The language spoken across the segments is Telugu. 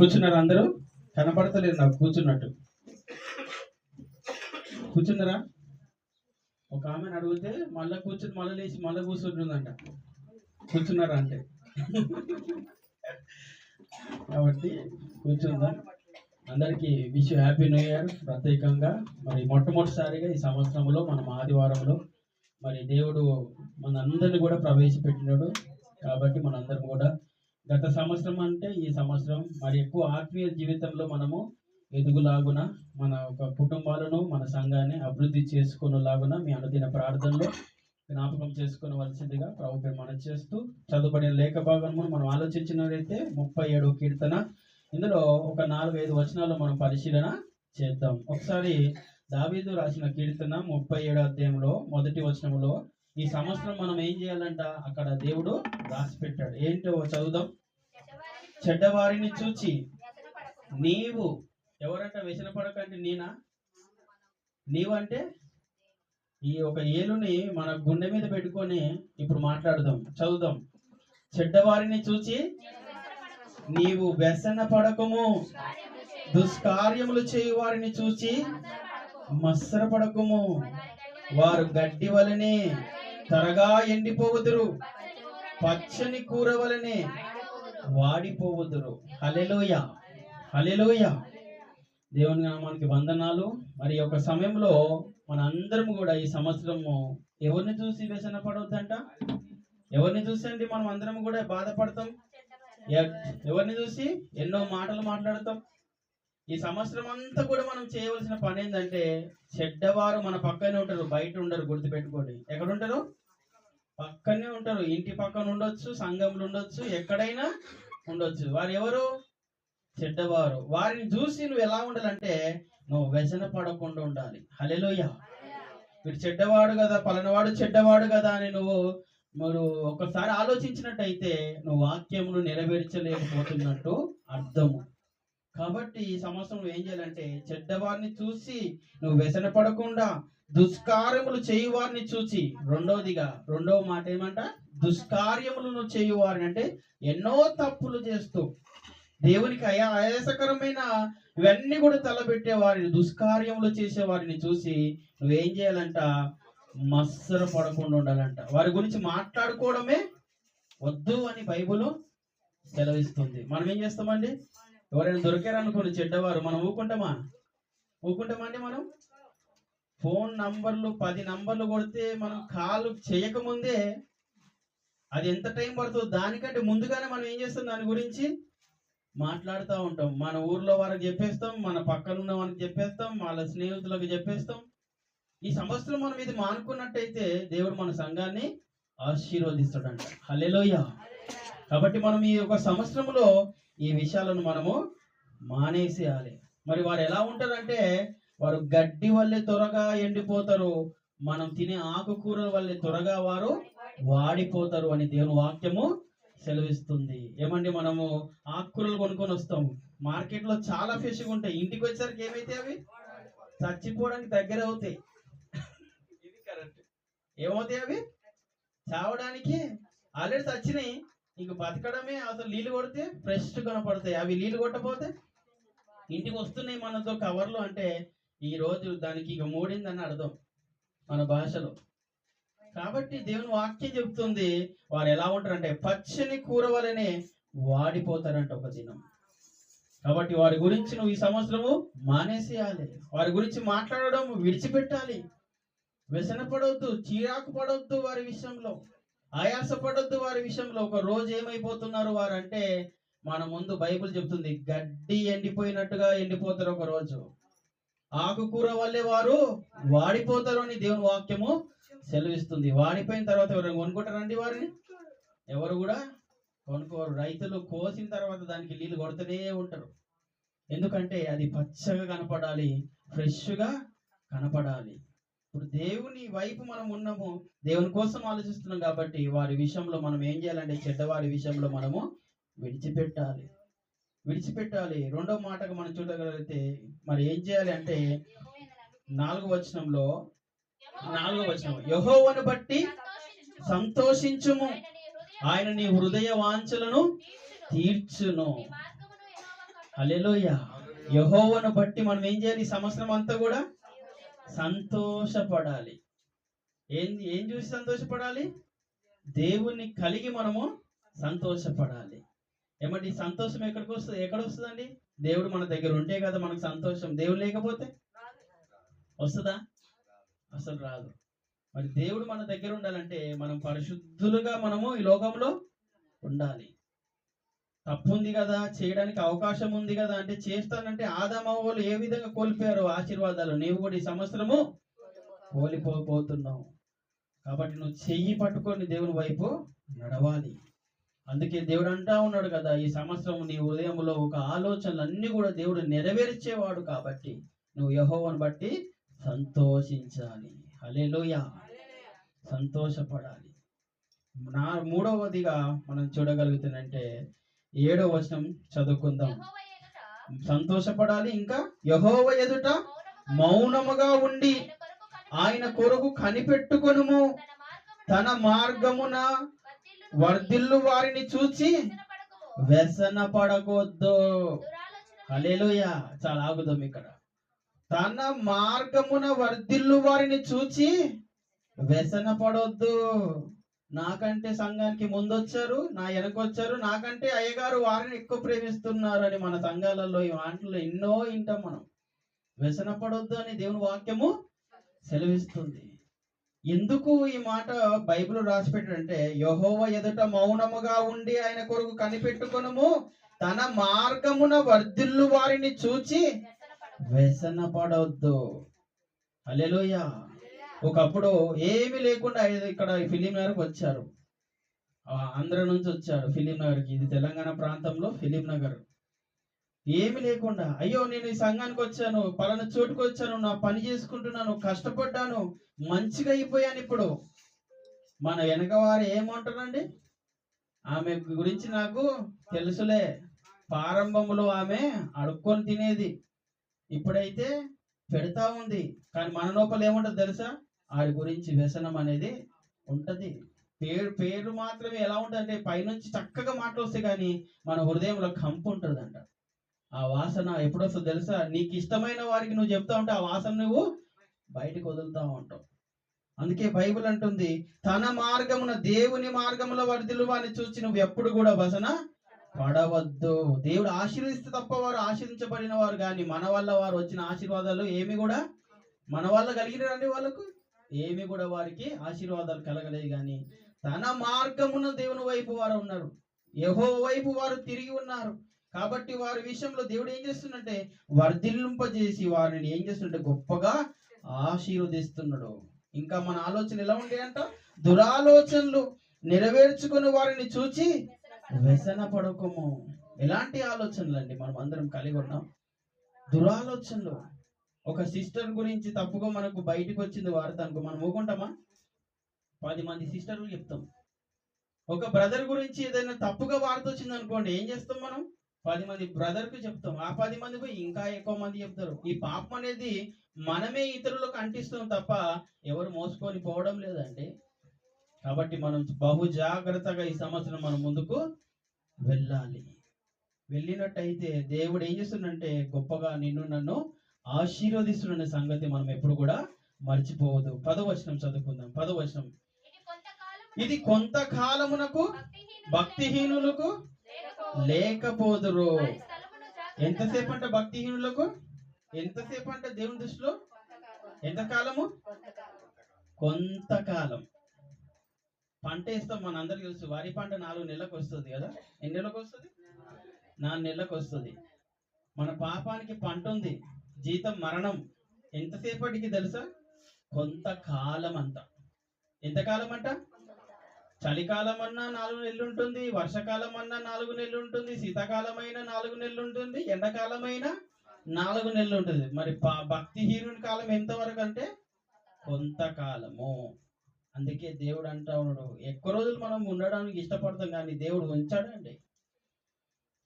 కూర్చున్నారు అందరూ? కనపడతలేదు నాకు కూర్చున్నట్టు. కూర్చున్నారా? ఒక ఆమెను అడిగితే మళ్ళీ కూర్చుని మళ్ళీ లేచి మళ్ళీ కూర్చుంటుందంట. కూర్చున్నారా అంటే కాబట్టి కూర్చుందాం. అందరికీ విష్ హ్యాపీ న్యూ ఇయర్. ప్రత్యేకంగా మరి మొట్టమొదటిసారిగా ఈ సంవత్సరంలో మనం ఆదివారంలో మరి దేవుడు మనందరిని కూడా ప్రవేశపెట్టినాడు. కాబట్టి మనందరం కూడా గత సంవత్సరం అంటే ఈ సంవత్సరం మరి ఎక్కువ ఆత్మీయ జీవితంలో మనము ఎదుగులాగున మన ఒక కుటుంబాలను మన సంఘాన్ని అభివృద్ధి చేసుకునేలాగున మీ అనుదిన ప్రార్థనలో జ్ఞాపకం చేసుకోవలసిందిగా ప్రభుత్వం మనం చేస్తూ చదువుబడిన లేఖ భాగము మనం ఆలోచించినట్లయితే 37వ కీర్తన. ఇందులో ఒక 4-5 వచనాలు మనం పరిశీలన చేద్దాం. ఒకసారి దావీదు రాసిన కీర్తన 37వ అధ్యాయంలో మొదటి వచనంలో ఈ సంవత్సరం మనం ఏం చేయాలంట అక్కడ దేవుడు రాసి పెట్టాడు. ఏంటో చదువుదాం. చెడ్డవారిని చూచి నీవు ఎవరంట వ్యసన పడకంటే నీవు అంటే ఈ ఒక ఏలుని మన గుండె మీద పెట్టుకొని ఇప్పుడు మాట్లాడదాం. చదువుదాం. చెడ్డవారిని చూచి నీవు వ్యసన పడకము, దుష్కార్యములు చేయు వారిని చూచి మత్సరపడకము. వారు గడ్డి వలనే త్వరగా ఎండిపోవుదురు, పచ్చని కూర వలనే వాడిపోవుదురు. హల్లెలూయా, హల్లెలూయా. దేవుని నామానికి వందనాలు. మరి ఒక సమయంలో మన అందరం కూడా ఈ సంవత్సరము ఎవరిని చూసి వ్యసన పడవద్దంట? ఎవరిని చూసి అండి మనం అందరం కూడా బాధపడతాం? ఎవరిని చూసి ఎన్నో మాటలు మాట్లాడతాం? ఈ సంవత్సరం అంతా కూడా మనం చేయవలసిన పని ఏంటంటే చెడ్డవారు మన పక్కనే ఉంటారు, బయట ఉండరు. గుర్తుపెట్టుకోండి. ఎక్కడ ఉంటారు? పక్కనే ఉంటారు. ఇంటి పక్కన ఉండొచ్చు, సంఘంలో ఉండొచ్చు, ఎక్కడైనా ఉండొచ్చు. వారు ఎవరు? చెడ్డవారు. వారిని చూసి నువ్వు ఎలా ఉండాలంటే నువ్వు వ్యసన పడకుండా ఉండాలి. హల్లెలూయా. వీడు చెడ్డవాడు కదా, పలానవాడు చెడ్డవాడు కదా అని మీరు ఒకసారి ఆలోచించినట్టయితే నువ్వు వాక్యమును నెరవేర్చలేకపోతున్నట్టు అర్థము. కాబట్టి ఈ సంవత్సరం నువ్వు ఏం చేయాలంటే చెడ్డవారిని చూసి నువ్వు వ్యసన పడకుండా దుష్కార్యములు చేయువారిని చూసి, రెండవ మాట ఏమంట? దుష్కార్యములను చేయువారిని అంటే ఎన్నో తప్పులు చేస్తూ దేవునికి ఆయాసకరమైన ఇవన్నీ కూడా తలబెట్టే వారిని, దుష్కార్యములు చేసే వారిని చూసి నువ్వేం చేయాలంట? మత్సర పడకుండా ఉండాలంట. వారి గురించి మాట్లాడుకోవడమే వద్దు అని బైబిల్ సెలవిస్తుంది. మనం ఏం చేస్తామండి? ఎవరైనా దొరికారనుకోండి చెడ్డవారు, మనం ఊకుంటామా అండి? మనం ఫోన్ నంబర్లు 10 నంబర్లు కొడితే మనం కాల్ చేయకముందే అది ఎంత టైం పడుతుందో దానికంటే ముందుగానే మనం ఏం చేస్తాం? దాని గురించి మాట్లాడుతూ ఉంటాం. మన ఊర్లో వారికి చెప్పేస్తాం, మన పక్కన ఉన్న వారికి చెప్పేస్తాం, వాళ్ళ స్నేహితులకు చెప్పేస్తాం. ఈ సంవత్సరం మనం ఇది మానుకున్నట్టయితే దేవుడు మన సంఘాన్ని ఆశీర్వదిస్తాడంట. హల్లెలూయా. కాబట్టి మనం ఈ ఒక సంవత్సరంలో ఈ విషయాలను మనము మానేసేయాలి. మరి వారు ఎలా ఉంటారంటే వారు గడ్డి వల్లే త్వరగా ఎండిపోతారు, మనం తినే ఆకుకూరల వల్లే త్వరగా వారు వాడిపోతారు అని దేవుని వాక్యము సెలవిస్తుంది. ఏమండి, మనము ఆకుకూరలు కొనుక్కొని వస్తాము, మార్కెట్లో చాలా ఫ్రెష్గా ఉంటాయి. ఇంటికి వచ్చేసరికి ఏమైతే అవి చచ్చిపోవడానికి దగ్గర అవుతాయి. ఇది కరెక్ట్. ఏమవుతాయి అవి? చావడానికి ఆల్రెడీ చచ్చినాయి. ఇంక బతకడమే. అసలు నీళ్ళు కొడితే ఫ్రెష్ కనపడతాయి. అవి నీళ్ళు కొట్టపోతే ఇంటికి వస్తున్నాయి మనతో కవర్లు అంటే ఈ రోజు దానికి ఇక మూడిందని అర్థం మన భాషలో. కాబట్టి దేవుని వాక్యం చెప్తుంది వారు ఎలా ఉంటారంటే పచ్చని కూర వలనే వాడిపోతారంట ఒక దినం. కాబట్టి వారి గురించి నువ్వు ఈ సంవత్సరము మానేసేయాలి. వారి గురించి మాట్లాడడం విడిచిపెట్టాలి. వ్యసన పడవద్దు, చీరాకు పడవద్దు వారి విషయంలో, ఆయాస పడొద్దు వారి విషయంలో. ఒక రోజు ఏమైపోతున్నారు వారు అంటే మన ముందు బైబిల్ చెప్తుంది గడ్డి ఎండిపోయినట్టుగా ఎండిపోతారు. ఒక రోజు ఆకుకూర వల్లే వారు వాడిపోతారు అని దేవుని వాక్యము సెలవిస్తుంది. వాడిపోయిన తర్వాత ఎవరైనా కొనుక్కుంటారండి? వారిని ఎవరు కూడా కొనుక్కోరు. రైతులు కోసిన తర్వాత దానికి నీళ్ళు కొడుతూనే ఉంటారు. ఎందుకంటే అది పచ్చగా కనపడాలి, ఫ్రెష్గా కనపడాలి. ఇప్పుడు దేవుని వైపు మనం ఉన్నాము, దేవుని కోసం ఆలోచిస్తున్నాం. కాబట్టి వారి విషయంలో మనం ఏం చేయాలంటే చెడ్డవారి విషయంలో మనము విడిచిపెట్టాలి. రెండవ మాటగా మనం చూడగలిగితే మరి ఏం చేయాలి అంటే 4వ వచనంలో యెహోవాను బట్టి సంతోషించుము, ఆయన నీ హృదయ వాంఛలను తీర్చును. హల్లెలూయా. యెహోవాను బట్టి మనం ఏం చేయాలి? ఈ సంవత్సరం అంతా కూడా సంతోషపడాలి. ఏం ఏం చూసి సంతోషపడాలి? దేవుణ్ణి కలిగి మనము సంతోషపడాలి. ఏమంటే ఈ సంతోషం ఎక్కడికి వస్తుంది? ఎక్కడ వస్తుందండి? దేవుడు మన దగ్గర ఉంటే కదా మనకు సంతోషం. దేవుడు లేకపోతే వస్తుందా? అసలు రాదు. మరి దేవుడు మన దగ్గర ఉండాలంటే మనం పరిశుద్ధులుగా మనము ఈ లోకంలో ఉండాలి. తప్పు ఉంది కదా, చేయడానికి అవకాశం ఉంది కదా అంటే చేస్తానంటే ఆదామవ్వలు ఏ విధంగా కోల్పోయారో ఆశీర్వాదాలు, నీవు కూడా ఈ సంవత్సరము కోల్పోతున్నావు. కాబట్టి నువ్వు చెయ్యి పట్టుకొని దేవుని వైపు నడవాలి. అందుకే దేవుడు అంటా ఉన్నాడు కదా, ఈ సంవత్సరం నీ హృదయంలో ఒక ఆలోచనలన్నీ కూడా దేవుడు నెరవేర్చేవాడు కాబట్టి నువ్వు యెహోవాను బట్టి సంతోషించాలి. హల్లెలూయా. సంతోషపడాలి. మూడవదిగా మనం చూడగలుగుతుందంటే 7వ వచనం చదువుకుందాం. సంతోషపడాలి. ఇంకా యెహోవా ఎదుట మౌనముగా ఉండి ఆయన కొరకు కనిపెట్టుకొనుము. తన మార్గమున వర్ధిల్లు వారిని చూచి వ్యసన పడకొద్దు. హల్లెలూయా. చాలా ఆగుదాం ఇక్కడ. తన మార్గమున వర్ధిల్లు వారిని చూచి వ్యసన పడొద్దు. నాకంటే సంఘానికి ముందొచ్చారు, నా వెనకొచ్చారు, నాకంటే అయ్యగారు వారిని ఎక్కువ ప్రేమిస్తున్నారు అని మన సంఘాలలో ఈ మాటలు ఎన్నో వింటాం మనం. వ్యసన పడొద్దు అని దేవుని వాక్యము సెలవిస్తుంది. ఎందుకు ఈ మాట బైబిల్ రాసి పెట్టాడంటే, యెహోవా ఎదుట మౌనముగా ఉండి ఆయన కొరకు కనిపెట్టుకొనుము. తన మార్గమున వర్ధిల్లు వారిని చూచి వ్యసన పడొద్దు. హల్లెలూయా. ఒకప్పుడు ఏమి లేకుండా ఇక్కడ ఫిలిం నగర్కి వచ్చారు. ఆంధ్ర నుంచి వచ్చారు ఫిలిం నగర్కి. ఇది తెలంగాణ ప్రాంతంలో ఫిలిం నగర్. ఏమి లేకుండా, అయ్యో నేను ఈ సంఘానికి వచ్చాను, పలానా చోటుకు వచ్చాను, నా పని చేసుకుంటున్నాను, కష్టపడ్డాను, మంచిగా అయిపోయాను. ఇప్పుడు మన వెనక వారు ఏమంటారండి? ఆమె గురించి నాకు తెలుసులే, ప్రారంభంలో ఆమె అడుక్కొని తినేది, ఇప్పుడైతే పెడతా ఉంది. కానీ మన లోపల ఏముంటది తెలుసా? వారి గురించి వ్యసనం అనేది ఉంటది. పేరు మాత్రమే ఎలా ఉంటుందంటే పైనుంచి చక్కగా మాటలు వస్తాయి, కానీ మన హృదయంలో కంపు ఉంటుందంట. ఆ వాసన ఎప్పుడు వస్తుందో తెలుసా? నీకు ఇష్టమైన వారికి నువ్వు చెప్తా ఉంటే ఆ వాసన నువ్వు బయటకు వదులుతా ఉంటావు. అందుకే బైబిల్ అంటుంది, తన మార్గమున దేవుని మార్గములో వర్ధిల్లు వారిని చూసి నువ్వు ఎప్పుడు కూడా వసన పడవద్దు. దేవుడు ఆశీర్వదిస్తే తప్ప వారు ఆశీర్వించబడిన వారు, కానీ మన వల్ల వారు వచ్చిన ఆశీర్వాదాలు ఏమి కూడా మన వల్ల కలిగినండి వాళ్ళకు ఏమి కూడా వారికి ఆశీర్వాదాలు కలగలేదు. కానీ తన మార్గమున దేవుని వైపు వారు ఉన్నారు, యెహోవా వైపు వారు తిరిగి ఉన్నారు. కాబట్టి వారి విషయంలో దేవుడు ఏం చేస్తుందంటే వర్ధిల్లింపజేసి వారిని ఏం చేస్తుంటే గొప్పగా ఆశీర్వదిస్తున్నాడు. ఇంకా మన ఆలోచన ఎలా ఉంటాయంట? దురాలోచనలు నెరవేర్చుకుని వారిని చూచి వ్యసన పడకము. ఎలాంటి ఆలోచనలు అండి మనం అందరం కలిగి ఉన్నాం? దురాలోచనలు. ఒక సిస్టర్ గురించి తప్పుగా మనకు బయటకు వచ్చింది వార్త అనుకో, మనం ఊకుంటామా? 10 మంది సిస్టర్లు చెప్తాం. ఒక బ్రదర్ గురించి ఏదైనా తప్పుగా వార్త వచ్చింది అనుకోండి, ఏం చేస్తాం మనం? 10 మంది బ్రదర్కు చెప్తాం. ఆ 10 మంది పోయి ఇంకా ఎక్కువ మంది చెప్తారు. ఈ పాపం అనేది మనమే ఇతరులకు అంటిస్తాం తప్ప ఎవరు మోసుకొని పోవడం లేదండి. కాబట్టి మనం బహు జాగ్రత్తగా ఈ సంవత్సరం మనం ముందుకు వెళ్ళాలి. వెళ్ళినట్టయితే దేవుడు ఏం చేస్తుందంటే గొప్పగా నిన్ను నన్ను ఆశీర్వదిస్తున్న సంగతి మనం ఎప్పుడు కూడా మర్చిపోవద్దు. 10వ వచనం చదువుకుందాం. 10వ వచనం. ఇది కొంతకాలమునకు భక్తిహీనులకు లేకపోదురు. ఎంతసేపు అంట భక్తిహీనులకు? ఎంతసేపు అంట దేవుని దృష్టిలో? ఎంతకాలము? కొంతకాలం. పంట వేస్తాం, మనందరికీ తెలుసు. వరి పంట 4 నెలలకు వస్తుంది కదా. ఎన్ని నెలలకు వస్తుంది? 4 నెలలకు వస్తుంది. మన పాపానికి పంట ఉంది, జీతం మరణం. ఎంతసేపటికి తెలుసా? కొంతకాలం అంట. ఎంతకాలం అంట? చలికాలం అన్నా 4 నెలలు ఉంటుంది, వర్షాకాలం అన్నా 4 నెలలు ఉంటుంది, శీతాకాలం అయినా 4 నెలలు ఉంటుంది, ఎండాకాలం అయినా 4 నెలలు ఉంటుంది. మరి భక్తిహీనుని కాలం ఎంతవరకు అంటే కొంతకాలము. అందుకే దేవుడు అంటా ఉన్నాడు, ఎక్కువ రోజులు మనం ఉండడానికి ఇష్టపడతాం, కానీ దేవుడు ఉంచాడండి.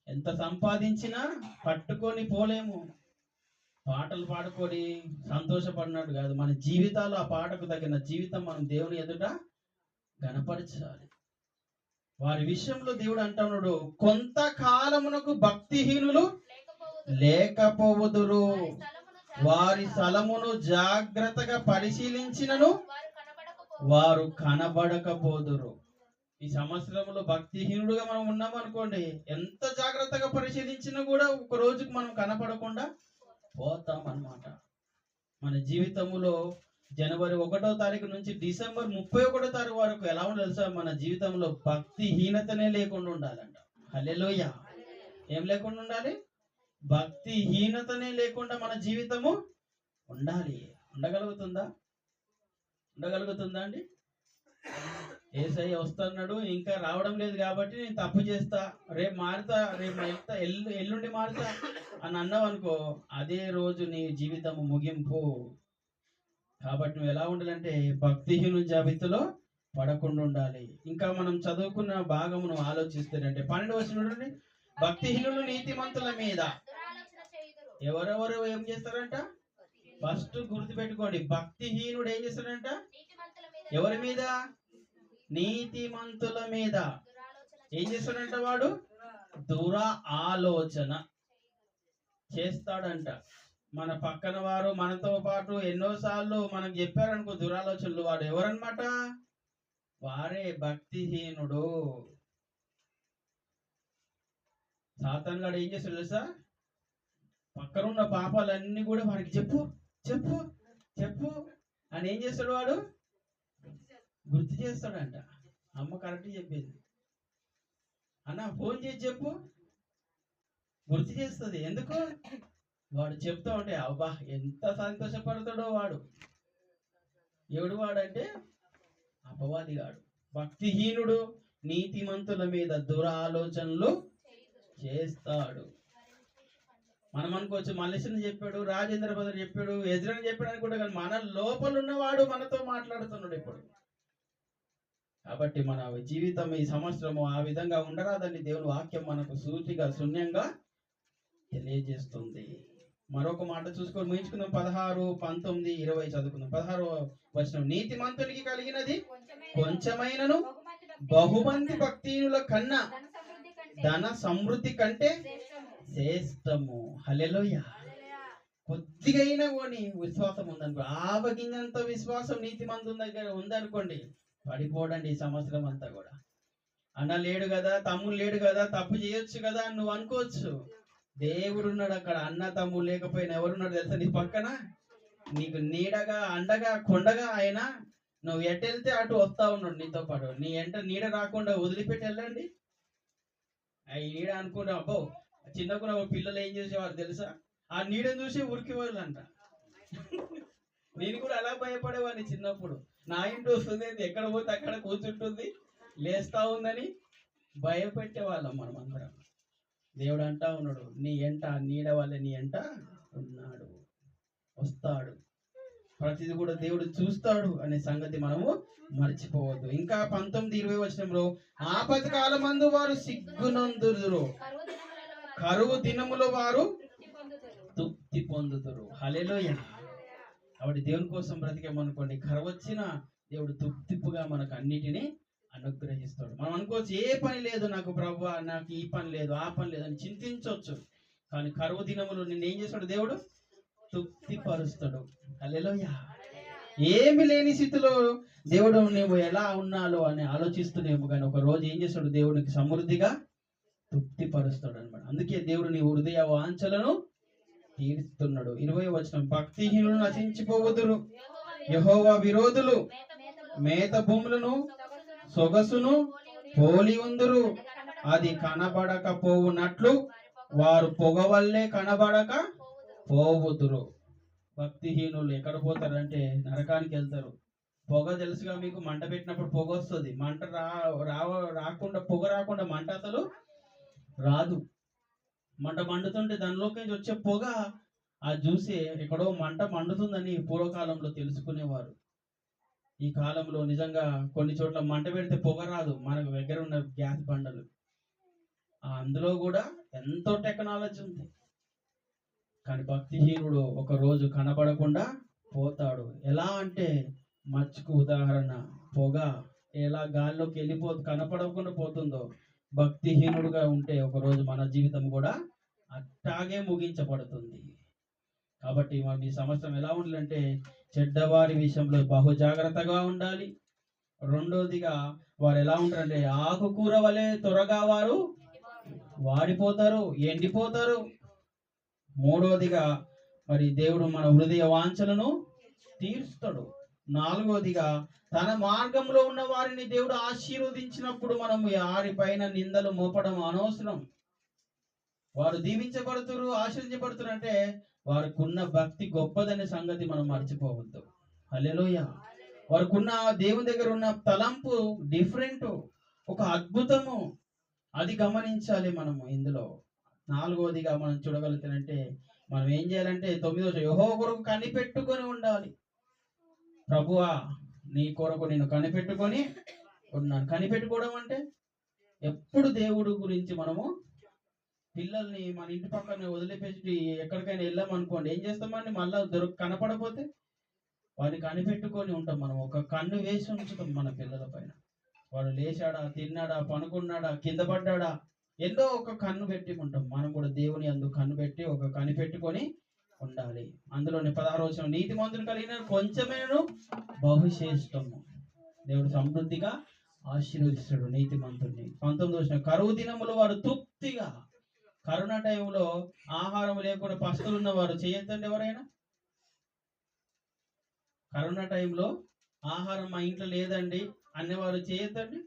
ఎంత సంపాదించినా పట్టుకొని పోలేము. పాటలు పాడుకొని సంతోషపడినట్టు కాదు, మన జీవితాలు ఆ పాటకు తగిన జీవితం మనం దేవుని ఎదుట గణపరచాలి. వారి విషయంలో దేవుడు అంటున్నాడు, కొంతకాలమునకు భక్తిహీనులు లేకపోవుదురు. వారి స్థలమును జాగ్రత్తగా పరిశీలించినను వారు కనబడకపోదురు. ఈ సంవత్సరంలో భక్తిహీనుడుగా మనం ఉన్నాం అనుకోండి, ఎంత జాగ్రత్తగా పరిశీలించినా కూడా ఒక రోజుకు మనం కనపడకుండా పోతాం అన్నమాట. మన జీవితంలో జనవరి 1వ తారీఖు నుంచి డిసెంబర్ 31వ తారీఖు వరకు ఎలా ఉండాలి తెలుసా? మన జీవితంలో భక్తిహీనతనే లేకుండా ఉండాలంట. హల్లెలూయా. ఏం లేకుండా ఉండాలి? భక్తిహీనతనే లేకుండా మన జీవితము ఉండాలి. ఉండగలుగుతుందా? ఉండగలుగుతుందా అండి? యేసయ్య వస్తున్నాడు, ఇంకా రావడం లేదు కాబట్టి నేను తప్పు చేస్తా, రేపు మారుతా, రేపు వెళ్తా, ఎల్లుండి మారుతా అని అన్నావు అనుకో, అదే రోజు నీ జీవితం ముగింపు. కాబట్టి నువ్వు ఎలా ఉండాలంటే భక్తిహీను జాబితాలో పడకుండా ఉండాలి. ఇంకా మనం చదువుకున్న భాగమును ఆలోచిస్తారంటే 12వ వచనం చూడండి. భక్తిహీనులు నీతిమంతుల మీద ఎవరెవరు ఏం చేస్తారంట? ఫస్ట్ గుర్తుపెట్టుకోండి, భక్తిహీనుడు ఏం చేస్తాడంట? ఎవరి మీద? నీతిమంతుల మీద. ఏం చేస్తాడంట? వాడు దుర ఆలోచన చేస్తాడంట. మన పక్కన వారు మనతో పాటు ఎన్నోసార్లు మనకు చెప్పారనుకో దురాలోచనలు, వాడు ఎవరన్నమాట? వారే భక్తిహీనుడు. సాతాను గాడు ఏం చేస్తాడు తెలుసా? పక్కనున్న పాపాలన్నీ కూడా వారికి చెప్పు చెప్పు చెప్పు అని ఏం చేస్తాడు? వాడు గుర్తు చేస్తాడంట. అమ్మ కరెక్ట్ చెప్పింది అన్న, ఫోన్ చేసి చెప్పు, గుర్తు చేస్తుంది. ఎందుకు? వాడు చెప్తా ఉంటే అబ్బా ఎంత సంతోషపడతాడో వాడు. ఎవడు వాడంటే అపవాదిగాడు. భక్తిహీనుడు నీతిమంతుల మీద దురాలోచనలు చేస్తాడు. మనం అనుకోవచ్చు మల్లేశ్వరం చెప్పాడు, రాజేంద్ర భద్ర చెప్పాడు, ఎజ్రని చెప్పాడు అనుకుంటా, కానీ మన లోపల ఉన్నవాడు మనతో మాట్లాడుతున్నాడు ఇప్పుడు. కాబట్టి మన జీవితం ఈ సంవత్సరము ఆ విధంగా ఉండరాదని దేవుని వాక్యం మనకు సూటిగా శూన్యంగా తెలియజేస్తుంది. మరొక మాట చూసుకొని ముగించుకుందాం. 16, 19, 20 చదువుకుందాం. 16వ వచనం. నీతిమంతునికి కలిగినది కొంచెమైనను బహుమంది భక్తిహీనుల కన్నా ధన సమృద్ధి కంటే శ్రేష్టము. హల్లెలూయా. కొద్దిగైనా కొని విశ్వాసం ఉందనుకో, ఆవగింజంత విశ్వాసం నీతిమంతుని దగ్గర ఉందనుకోండి, పడిపోడండి ఈ సంవత్సరం అంతా కూడా. అన్న లేడు కదా, తమ్ముడు లేడు కదా, తప్పు చేయొచ్చు కదా అని నువ్వు అనుకోవచ్చు. దేవుడు ఉన్నాడు అక్కడ. అన్న తమ్ముడు లేకపోయినా ఎవరున్నాడు తెలుసా నీ పక్కన? నీకు నీడగా అండగా కొండగా ఆయన. నువ్వు ఎటు వెళ్తే అటు వస్తా ఉన్నాడు నీతో పాటు. నీ ఎంట నీడ రాకుండా వదిలిపెట్టి వెళ్ళండి. ఆ నీడ అనుకుంటా అబ్బో, చిన్నకున్న పిల్లలు ఏం చేసేవారు తెలుసా? ఆ నీడని చూసి ఉరికివాళ్ళు అంట. నేను కూడా అలా భయపడేవాడిని చిన్నప్పుడు. నా ఇంటి వస్తుంది, ఎక్కడ పోతే అక్కడ కూర్చుంటుంది, లేస్తా ఉందని భయపెట్టేవాళ్ళం మనం అందరం. దేవుడు అంటా ఉన్నాడు, నీ ఎంట నీడ వల్ల నీ ఎంట ఉన్నాడు, వస్తాడు, ప్రతిది కూడా దేవుడు చూస్తాడు అనే సంగతి మనము మర్చిపోవద్దు. ఇంకా 19, 20 వచనంలో ఆపద కాలమందు వారు సిగ్గునందురు, కరువు దినములో వారు తృప్తి పొందుతారు. హల్లెలూయా. కాబట్టి దేవుని కోసం బ్రతికేమనుకోండి, కరువు వచ్చిన దేవుడు తృప్తిగా మనకు అన్నిటినీ అనుగ్రహిస్తాడు. మనం అనుకోవచ్చు ఏ పని లేదు నాకు ప్రభువా, నాకు ఈ పని లేదు ఆ పని లేదు అని చింతించవచ్చు. కానీ కరువు దినములు నిన్ను ఏం చేస్తాడు? దేవుడు తృప్తిపరుస్తాడు. హల్లెలూయా. ఏమి లేని స్థితిలో దేవుడు నువ్వు ఎలా ఉన్నాలో అని ఆలోచిస్తున్నాము, కానీ ఒక రోజు ఏం చేస్తాడు? దేవుడికి సమృద్ధిగా తృప్తిపరుస్తాడు అనమాట. అందుకే దేవుడు నీ హృదయ వాంఛలను తీరుస్తున్నాడు. 20వ వచనం. భక్తిహీనులు నశించిపోవుదురు, యెహోవా విరోధులు మేత భూములను సొగసును పోలి ఉందురు, అది కనబడకపోవునట్లు వారు పొగవల్లే కనబడక పోవుదురు. భక్తిహీనులు ఎక్కడ పోతారంటే నరకానికి వెళ్తారు. పొగ తెలుసుగా మీకు, మంట పెట్టినప్పుడు పొగ వస్తుంది. మంట రాకుండా పొగ రాకుండా మంట అసలు రాదు. మంట మండుతుంటే దానిలోకి నుంచి వచ్చే పొగ ఆ చూసి ఎక్కడో మంట మండుతుందని పూర్వకాలంలో తెలుసుకునేవారు. ఈ కాలంలో నిజంగా కొన్ని చోట్ల మంట పెడితే పొగ రాదు. మనకు దగ్గర ఉన్న గ్యాస్ బండలు, అందులో కూడా ఎంతో టెక్నాలజీ ఉంది. కానీ భక్తిహీనుడు ఒక రోజు కనబడకుండా పోతాడు. ఎలా అంటే మచ్చుకు ఉదాహరణ, పొగ ఎలా గాల్లోకి కనపడకుండా పోతుందో, భక్తిహీనుడుగా ఉంటే ఒక రోజు మన జీవితం కూడా అట్టాగే ముగించబడుతుంది. కాబట్టి మనం ఈ సంవత్సరం ఎలా ఉండాలంటే చెడ్డవారి విషయంలో బహు జాగ్రత్తగా ఉండాలి. రెండోదిగా వారు ఎలా ఉంటారంటే ఆకుకూర వలె త్వరగా వారు వాడిపోతారు, ఎండిపోతారు. మూడోదిగా మరి దేవుడు మన హృదయ వాంఛలను తీరుస్తాడు. నాలుగోదిగా తన మార్గంలో ఉన్న వారిని దేవుడు ఆశీర్వదించినప్పుడు మనం వారిపైన నిందలు మోపడం అనవసరం. వారు దీవించబడుతురు, ఆశీర్వదించబడుతురు అంటే వారికున్న భక్తి గొప్పదనే సంగతి మనం మర్చిపోవద్దు. హల్లెలూయా. వారికున్న దేవుని దగ్గర ఉన్న తలంపు డిఫరెంట్, ఒక అద్భుతము, అది గమనించాలి మనము ఇందులో. నాలుగోదిగా మనం చూడగలుగుతానంటే మనం ఏం చేయాలంటే 9వ యెహోవా కొరకు కనిపెట్టుకొని ఉండాలి. ప్రభువా నీ కొరకు నేను కనిపెట్టుకొని ఉన్నాను. కనిపెట్టుకోవడం అంటే ఎప్పుడు దేవుడు గురించి మనము పిల్లల్ని మన ఇంటి పక్కన వదిలిపెట్టి ఎక్కడికైనా వెళ్ళామనుకోండి, ఏం చేస్తామని మళ్ళా కనపడపోతే వాడిని కనిపెట్టుకొని ఉంటాం. మనం ఒక కన్ను వేసి ఉంచుతాం మన పిల్లల పైన. వాడు లేచాడా, తిన్నాడా, పనుకున్నాడా, కింద పడ్డాడా, ఎంతో ఒక కన్ను పెట్టి ఉంటాం. మనం కూడా దేవుని అందు కన్ను పెట్టి ఒక కనిపెట్టుకొని ఉండాలి. అందులోని 16వ వచనం, నీతిమంతుని కలిగిన కొంచెమేను బహుశ్రేష్టము. దేవుడు సమృద్ధిగా ఆశీర్వదిస్తాడు నీతిమంతుడిని. 19వ వచనం, కరువు దినములో వారు తృప్తిగా. కరోనా టైంలో ఆహారం లేకుండా పస్తులున్న వారు చేయొద్దండి. ఎవరైనా కరోనా టైంలో ఆహారం మా ఇంట్లో లేదండి అనేవారు చేయొద్దండి.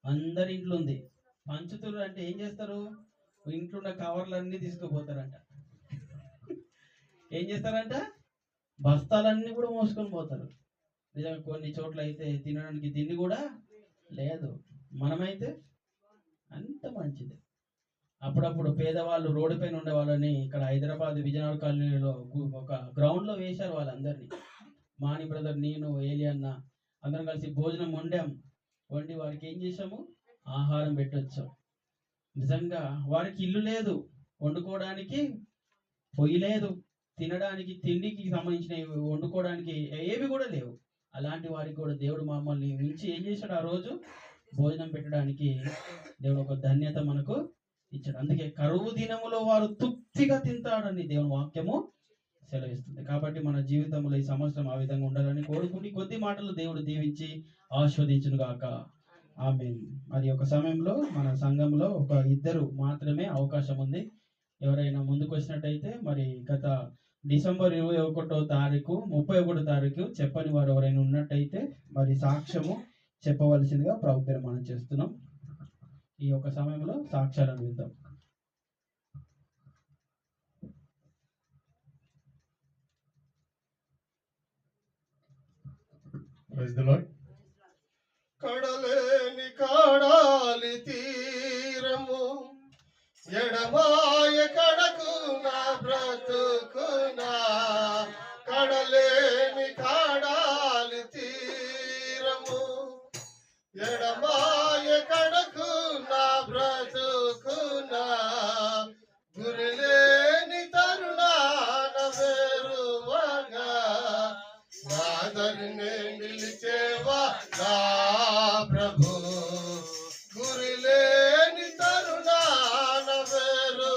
అందరి ఇంట్లో ఉంది. పంచుతులు అంటే ఏం చేస్తారు? ఇంట్లో ఉన్న కవర్లన్నీ తీసుకుపోతారంట. ఏం చేస్తారంట? బస్తాలన్నీ కూడా మోసుకొని పోతారు. నిజంగా కొన్ని చోట్ల అయితే తినడానికి తిండి కూడా లేదు. మనమైతే అంత మంచిది. అప్పుడప్పుడు పేదవాళ్ళు రోడ్డు పైన ఉండే వాళ్ళని ఇక్కడ హైదరాబాద్ విజయనగర కాలనీలో ఒక గ్రౌండ్లో వేశారు వాళ్ళందరినీ. మాని బ్రదర్, నేను, ఏలి అన్న అందరం కలిసి భోజనం వండి వారికి ఏం చేసాము? ఆహారం పెట్టొచ్చాం. నిజంగా వారికి ఇల్లు లేదు, వండుకోవడానికి పొయ్యి లేదు, తినడానికి తిండికి సంబంధించిన వండుకోవడానికి ఏవి కూడా లేవు. అలాంటి వారికి కూడా దేవుడు మమ్మల్ని మించి ఏం చేశాడు? ఆ రోజు భోజనం పెట్టడానికి దేవుడు ఒక ధన్యత మనకు ఇచ్చాడు. అందుకే కరువు దినములో వారు తృప్తిగా తింటాడని దేవుని వాక్యము సెలవిస్తుంది. కాబట్టి మన జీవితంలో ఈ సంవత్సరం ఆ విధంగా ఉండాలని కోరుకుని కొద్ది మాటలు దేవుడు దీవించి ఆస్వాదించును గాక. ఆమేన్. మరి ఒక సమయంలో మన సంఘంలో ఒక 2 మాత్రమే అవకాశం ఉంది. ఎవరైనా ముందుకు వచ్చినట్టయితే, మరి గత డిసెంబర్ 21వ తారీఖు 31వ తారీఖు చెప్పని వారు ఎవరైనా ఉన్నట్టయితే మరి సాక్ష్యము చెప్పవలసిందిగా ప్రభు పేరు మనం చేస్తున్నాం. ఈ యొక్క సమయంలో సాక్ష్యాలను విందాం. Praise the lord. కడలేని కాడాలి తీరము ఎడమాయ కడకు నా బ్రతుకునా. కడలేని కాడాలి తీరము ఎడమాయ కడకు నా బ్రతుకునా. గురిలేని తరుణాన వేరువగా నాదరినే నిలిచేవా నా ప్రభు. గురిలేని తరుణాన వేరు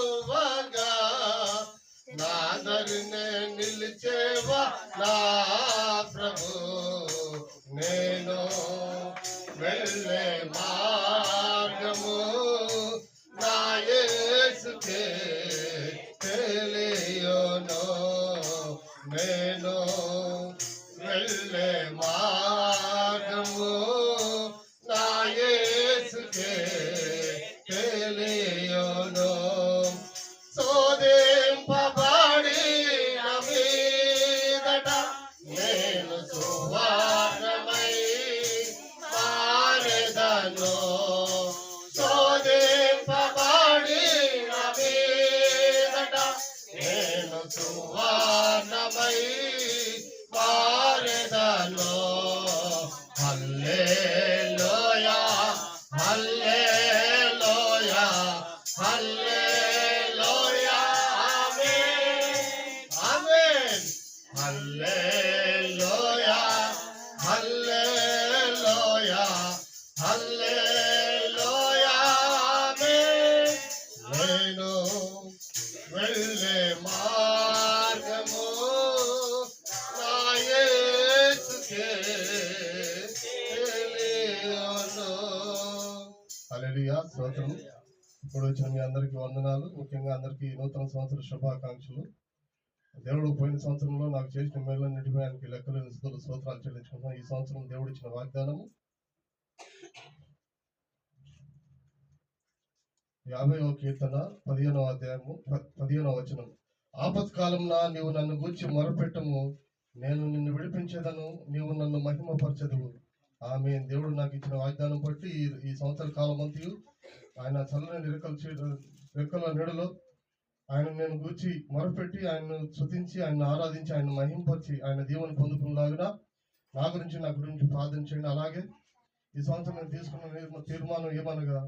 వెళ్ళే మార్గము నా యేసుకే తెలియును. హల్లెలూయా, స్తోత్రం. ఇప్పుడు వచ్చిన మీ అందరికీ వందనాలు. ముఖ్యంగా అందరికీ నూతన సంవత్సర శుభాకాంక్షలు. దేవుడు పోయిన సంవత్సరంలో నాకు చేసిన మేలన్నిటిపై ఆయనకి లెక్కలేని స్తుతులు స్తోత్రాలు చెల్లించుకుంటున్నాను. ఈ సంవత్సరం దేవుడు ఇచ్చిన వాగ్దానము 50వ కీర్తన 15వ అధ్యాయము 15వ వచనం. ఆపత్కాలంలో నీవు నన్ను గూర్చి మొరపెట్టము, నేను నిన్ను విడిపించేదను, నీవు నన్ను మహిమపరచదువు. ఆమేన్. దేవుడు నాకు ఇచ్చిన వాగ్దానం బట్టి ఈ సంవత్సర కాలం అంతయు ఆయన చల్లని రెక్కల నీడలో ఆయన నేను గూర్చి మొరపెట్టి ఆయన్ను స్తుతించి ఆయన్ని ఆరాధించి ఆయన మహింపరిచి ఆయన దీవెన పొందుకునేలాగా నా గురించి ప్రార్థన చేయండి. అలాగే ఈ సంవత్సరం నేను తీసుకున్న తీర్మానం ఏమనగా,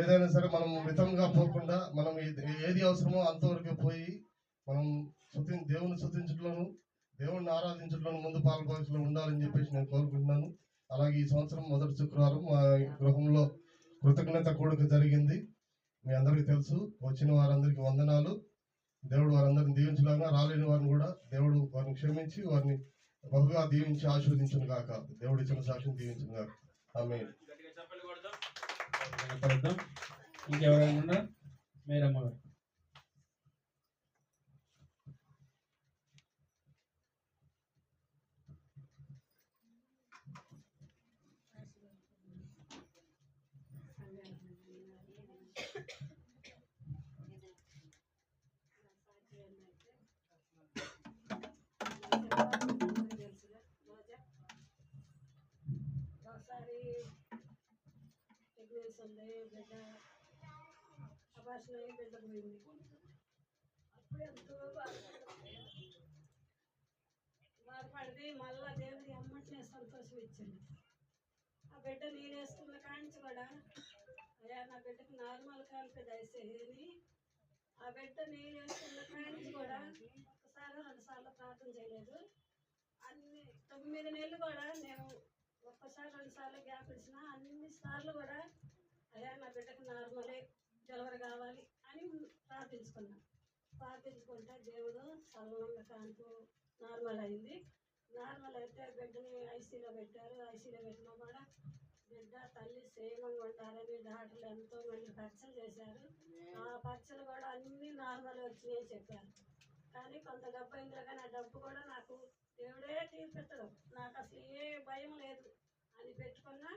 ఏదైనా సరే మనం మితంగా పోకుండా మనం ఏది అవసరమో అంతవరకు పోయి మనం దేవుని స్తుతించట్లోను దేవుణ్ణి ఆరాధించట్లోను ముందు పాల్గొలో ఉండాలని చెప్పేసి నేను కోరుకుంటున్నాను. అలాగే ఈ సంవత్సరం మొదటి శుక్రవారం మా గృహంలో కృతజ్ఞత కూడిక జరిగింది. మీ అందరికీ తెలుసు. వచ్చిన వారందరికీ వందనాలు. దేవుడు వారందరిని దీవించలాగా, రాలేని వారిని కూడా దేవుడు వారిని క్షమించి వారిని బహుగా దీవించి ఆశీర్వదించును గాక. దేవుడు ఇచ్చిన సాక్షిని దీవించును గాక. ఆమేన్. ఇంకెవరైనా ఉన్నా? మేరమ్మ గారు. ఒకసారి ప్రెగ్నెన్సీ ఉంది, బిడ్డ అబార్షన్ అయ్యి బిడ్డ పోయింది. అప్పుడు ఎంతో బాధపడింది. మళ్ళా దేవుడి అమ్మటినే సంతోషం ఇచ్చింది. ఆ బిడ్డ నేను వేసుకున్న కాంచి కూడా, అయ్యా నా బిడ్డకు నార్మల్ కాలిపే దయచేయని, ఆ బిడ్డ నేను వేసుకున్న కాంచి కూడా ఒకసారి 2 సార్లు ప్రార్థన చేయలేదు. అన్ని 9 నెలలు కూడా నేను ఒక్కసారి 2 సార్లు గ్యాప్ ఇచ్చిన, అన్ని సార్లు కూడా అయ్యా నా బిడ్డకు నార్మలే డెలివరీ కావాలి అని ప్రార్థించుకుంటే దేవుడు సల్లంగా కాంపు నార్మల్ అయింది. నార్మల్ అయితే బిడ్డని ఐసీలో పెట్టారు. ఐసీలో పెట్టినా కూడా బిడ్డ తల్లి క్షేమంగా ఉండాలని డాక్టర్లు ఎంతో మంది పరీక్షలు చేశారు. ఆ పరీక్షలు కూడా అన్నీ నార్మల్ వచ్చినాయని చెప్పారు. కానీ కొంత డబ్బు అయిందిలో కానీ ఆ డబ్బు కూడా నాకు దేవుడే తీర్పెట్టడం, నాకు అసలు ఏ భయం లేదు అని పెట్టుకున్నా.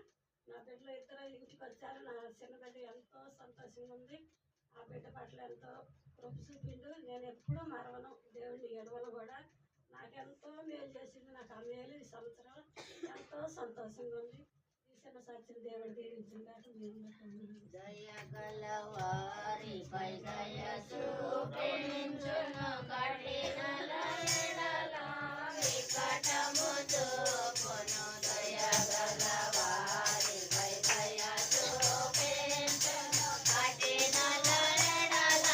నా బిడ్డలు 2 ఇంటికి వచ్చారు. నా చిన్న బిడ్డ ఎంతో సంతోషంగా ఉంది. ఆ బిడ్డ పట్ల ఎంతో కృప చూపిండు. నేను ఎప్పుడూ మరవను, దేవుడిని ఎడవను కూడా. నాకెంతో మేలు చేసింది. నాకు ఆ మేలు ఈ సంవత్సరం ఎంతో సంతోషంగా ఉంది. ఈ చిన్న సాక్షిని దేవుడు దీవించింది కాక మీరు దయగలవారిపై దయ చూపించును, కఠినల ఎడల వికటము చూపును. దయగలవారిపై దయ చూపించును, కఠినల ఎడల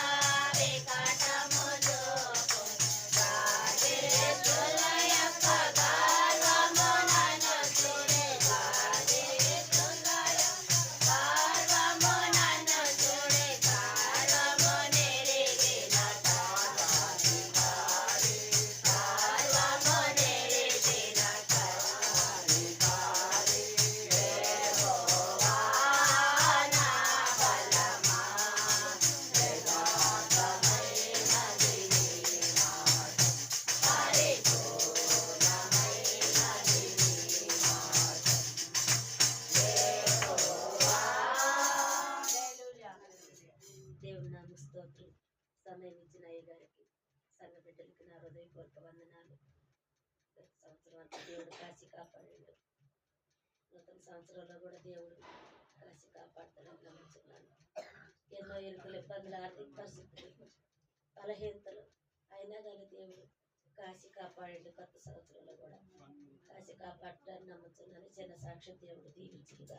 వికటము చూపును. గాదిస్తుల యొక్క గర్వమునను చూడే, గాదిస్తుల గర్వమునను చూడే, గర్వమునెరిగిన సర్వాధికారి, గర్వమునెరిగిన సర్వాధికారి యెహోవా నా బలమా, యథార్థమైనది నీ మాట, పరిపూర్ణమైనది నీ మాట. యెహోవా. దేవుని నామ స్తోత్రం. సమయం ఇచ్చిన అయ్య గారికి, సంఘ బిడ్డలకి నా హృదయపూర్వక వందనాలు. గత సంవత్సరం అంతా దేవుడు కాశీ కాపాడాడు. నూతన సంవత్సరంలో కూడా దేవుడు కాశీ కాపాడుతాడని నమ్ముతున్నాను. ఎన్నో ఇరుకులు, ఇబ్బందులు, ఆర్థిక పరిస్థితులు, బలహీనతలు అయినా కానీ దేవుడు కాశీ కాపాడండి. కొత్త సంవత్సరంలో కూడా కాశీ కాపాడటాన్ని నమ్ముతున్నాను. చిన్న సాక్ష్యం దేవుడు దీవించుగా.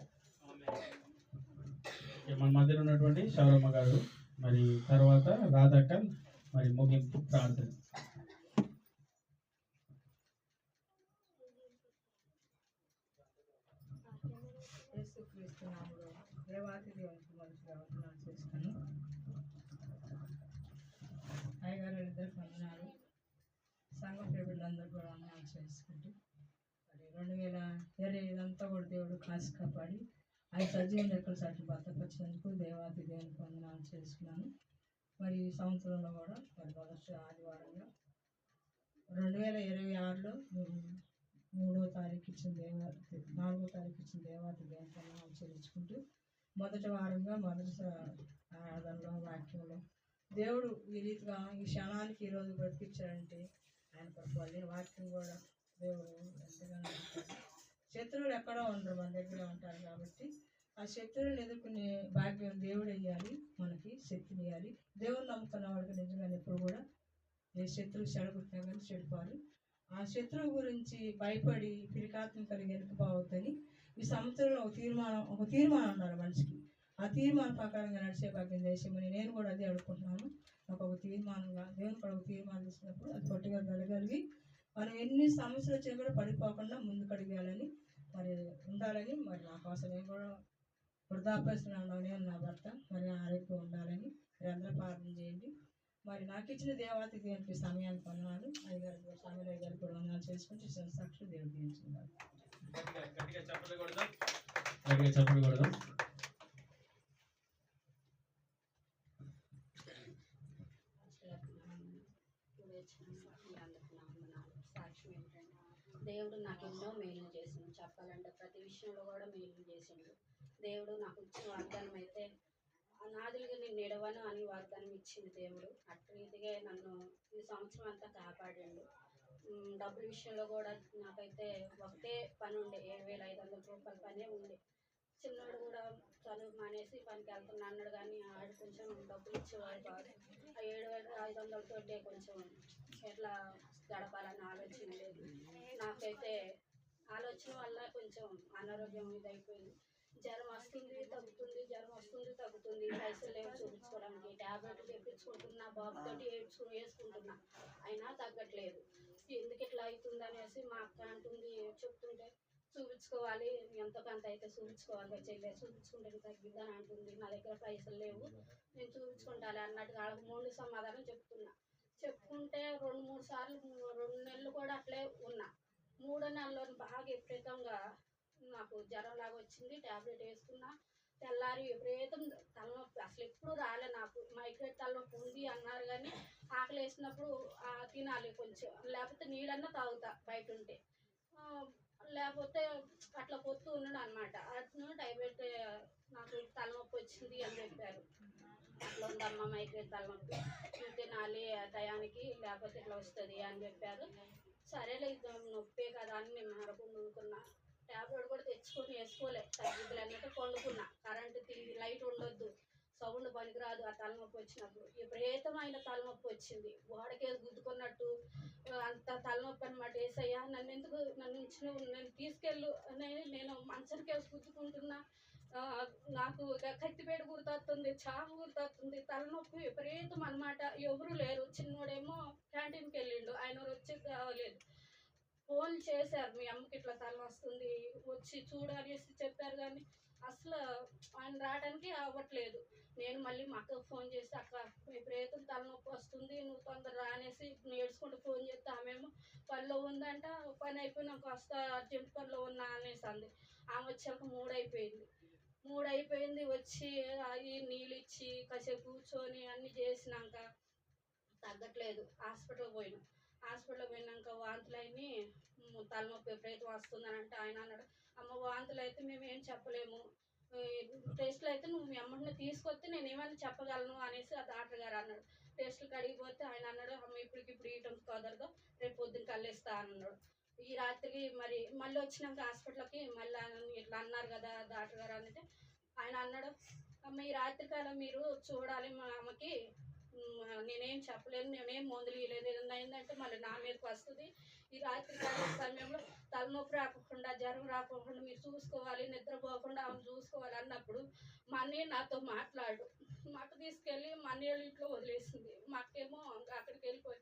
మన మధ్యలో ఉన్నటువంటి శౌరమ్మ గారు, మరి తర్వాత రాధక్క, మరి ముగింపు ప్రార్థన. యేసుక్రీస్తు నామములో దేవాతి దేవునికి మంచిగా వందనాలు చేస్తాను. వందనాలు చేసుకుంటూ మరి 2025 అంతా కూడా దేవుడు కాసి కాపాడి ఆయన సజీవ లెక్కల సాటి భద్రపరిచినందుకు దేవాది దేవునికి వందనాలు చేసుకున్నాను. మరి ఈ సంవత్సరంలో కూడా మరి మొదటి ఆదివారంగా 2026లో 3వ తారీఖు ఇచ్చిన 4వ తారీఖు ఇచ్చిన దేవాది దేవునికి వందనాలు చెల్లించుకుంటూ మొదటి వారంగా మొదటి ఆరాధనలో వాక్యంలో దేవుడు ఈ రీతిగా ఈ క్షణానికి ఈరోజు బ్రతికించాడంటే ఆయన పట్టుకోవాలి. వాక్యం కూడా దేవుడు ఎంతగానో ఉంటాడు. శత్రువులు ఎక్కడో ఉండరు, మన దగ్గరే ఉంటారు. కాబట్టి ఆ శత్రువులను ఎదుర్కొనే భాగ్యం దేవుడు ఇవ్వాలి, మనకి శక్తిని ఇవ్వాలి. దేవుడు నమ్ముకున్న వాడికి నిజంగా ఎప్పుడు కూడా ఏ శత్రువు చెడగొట్టినా కానీ చెడిపోవాలి. ఆ శత్రువు గురించి భయపడి పిరికాత్మ కలిగి వెనుకపోవద్దని ఈ సంవత్సరంలో ఒక తీర్మానం ఉండాలి మనిషికి. ఆ తీర్మానం ప్రకారంగా నడిచే భాగ్యం చేసేమని నేను కూడా అదే అడుగుకుంటున్నాను. నాకు ఒక తీర్మానంగా దేవుని కూడా ఒక తీర్మానం ఇచ్చినప్పుడు అది పొట్టిగా గలగలిగి మనం ఎన్ని సమస్యలు వచ్చినా కూడా పడిపోకుండా ముందుకు అడిగాలని మరి ఉండాలని మరి నా కోసం నేను కూడా వృద్ధాప్యస్తున్నాను. నా భర్త మరి ఆరోగ్యం ఉండాలని మీరు అందరూ ప్రార్థన చేయండి. మరి నాకు ఇచ్చిన దేవాతి దేవునికి సమయానికి వందనాలు. అయ్యగారు స్వామి గారు కూడా వందనాలు చేసుకుంటే సాక్షులు దేవుడు దీవించుకున్నారు. గట్టిగా చెప్పకూడదు. సాక్ష్యం ఏంటంటే దేవుడు నాకు ఎన్నో మేలు చేసిండు. చెప్పాలంటే ప్రతి విషయంలో కూడా మేలు చేసిండు. దేవుడు నాకు ఇచ్చిన వాగ్దానం అయితే అనాథులుగా నేను నిడవను అని వాగ్దానం ఇచ్చింది దేవుడు. అటు రీతిగా నన్ను ఈ సంవత్సరం అంతా కాపాడిండు. డబ్బుల విషయంలో కూడా నాకైతే ఒకటే పని ఉండే, 7,500 రూపాయల పనే ఉండే. చిన్నోడు కూడా చదువు మానేసి పనికి వెళ్తున్నా అన్నాడు, కానీ ఆడు కొంచెం డబ్బులు ఇచ్చేవాడు కాదు. ఆ 7,500తోటే కొంచెం ఎట్లా గడపాలని ఆలోచన లేదు. నాకైతే ఆలోచన వల్ల కొంచెం అనారోగ్యం ఇది అయిపోయింది. జ్వరం వస్తుంది తగ్గుతుంది, జ్వరం వస్తుంది తగ్గుతుంది. పైసలు లేవు చూపించుకోవడానికి. ట్యాబ్లెట్లు తెప్పించుకుంటున్నా, బాబుతోటి వేసుకుంటున్నా, అయినా తగ్గట్లేదు. ఎందుకు ఇట్లా అవుతుంది అనేసి మా అక్క అంటుంది, చెప్తుంటే చూపించుకోవాలి, ఎంతో కొంత అయితే చూపించుకోవాలి చెల్లె, చూపించుకుంటే తగ్గిద్దని అంటుంది. నా దగ్గర పైసలు లేవు, నేను చూపించుకుంటాను అన్నట్టుగా వాళ్ళకి 3 సమాధానం చెప్పుకుంటే 2-3 సార్లు 2 నెలలు కూడా అట్లే ఉన్నా. 3వ నెలలో బాగా విపరీతంగా నాకు జ్వరం లాగా వచ్చింది. ట్యాబ్లెట్ వేసుకున్నా. తెల్లారి విపరీతం తలనొప్పి, అసలు ఎప్పుడు రాలే నాకు. మైగ్రేట్ తలనొప్పి ఉంది అన్నారు, కానీ ఆకలి వేసినప్పుడు తినాలి కొంచెం, లేకపోతే నీళ్ళన్నా తాగుతా బయట ఉంటే, లేకపోతే అట్లా పొత్తు ఉన్నాడు అనమాట. అట్లా టాబ్లెట్ నాకు తలనొప్పి వచ్చింది అని చెప్పారు. అట్లా ఉందమ్మా మైగ్రేట్ తలనొప్పి, తినాలి టయానికి, లేకపోతే ఇట్లా వస్తుంది అని చెప్పారు. సరేలే నొప్పే కదా అని నేను అనుకున్నా. ట్యాబ్లెట్ కూడా తెచ్చుకొని వేసుకోలే, తగ్గిద్దులు అన్నట్టు పండుకున్నా. కరెంటు లైట్ ఉండొద్దు, సౌండ్ పనికిరాదు. ఆ తలనొప్పి వచ్చినప్పుడు విపరీతమైన తలనొప్పి వచ్చింది, గోడకేసి గుద్దుకున్నట్టు అంత తలనొప్పి అనమాట. ఏసయ్యా నన్ను తీసుకెళ్ళు అని నేను మంచానికేసి గుద్దుకుంటున్నా. నాకు కత్తిపేట గుర్తొస్తుంది, చావు గుర్తొస్తుంది, తలనొప్పి విపరీతం అనమాట. ఎవరు లేరు. చిన్నోడేమో క్యాంటీన్కి వెళ్ళిండు, ఆయన వచ్చి రావలేదు. ఫోన్ చేశారు, మీ అమ్మకి ఇట్లా తలనొస్తుంది వచ్చి చూడనేసి చెప్పారు, కానీ అసలు ఆయన రావడానికి అవ్వట్లేదు. నేను మళ్ళీ మా అక్కకు ఫోన్ చేసి, అక్క విపరీతం తలనొప్పి వస్తుంది, నువ్వు తొందర రానేసి నేర్చుకుంటూ ఫోన్ చేస్తే ఆమెమో పనిలో ఉందంట. పని అయిపోయినాక వస్తా, అర్జెంట్ పనిలో ఉన్నా అనేసి అంది. ఆమె వచ్చాక 3 అయిపోయింది. వచ్చి అవి నీళ్ళు ఇచ్చి కాసేపు కూర్చొని అన్నీ చేసినాక తగ్గట్లేదు. హాస్పిటల్కి పోయినాక వాంతులు అయినాయి, తలనొప్పి విపరీతం వస్తుందని అంటే ఆయన అన్నాడు, అమ్మ వాంతులు అయితే మేము ఏం చెప్పలేము, టెస్టులు అయితే నువ్వు మీ అమ్మని తీసుకొస్తే నేను ఏమైనా చెప్పగలను అనేసి ఆ డాక్టర్ గారు అన్నాడు. టెస్టులకు అడిగిపోతే ఆయన అన్నాడు, అమ్మ ఇప్పుడు ఇయటం కుదరదు, రేపు పొద్దున్న కల్లేస్తా అన్నాడు. ఈ రాత్రికి మళ్ళీ వచ్చినాక హాస్పిటల్కి మళ్ళీ ఇట్లా అన్నారు కదా డాక్టర్ గారు అంటే, ఆయన అన్నాడు, అమ్మ ఈ రాత్రికాలం మీరు చూడాలి మా అమ్మకి, నేనేం చెప్పలేను, నేనేం మందులు ఇవ్వలేదు, ఏదన్నా అయిందంటే మళ్ళీ నా మీదకి వస్తుంది. ఈ రాత్రికాల సమయంలో తలనొప్పి రాకుండా, జ్వరం రాకుండా మీరు చూసుకోవాలి, నిద్రపోకుండా ఆమె చూసుకోవాలి అన్నప్పుడు మా అన్నయ్య నాతో మాట్లాడు. మా అక్క తీసుకెళ్ళి మా అన్నయ్య ఇంట్లో వదిలేసింది. మా అక్కేమో అక్కడికి వెళ్ళిపోయి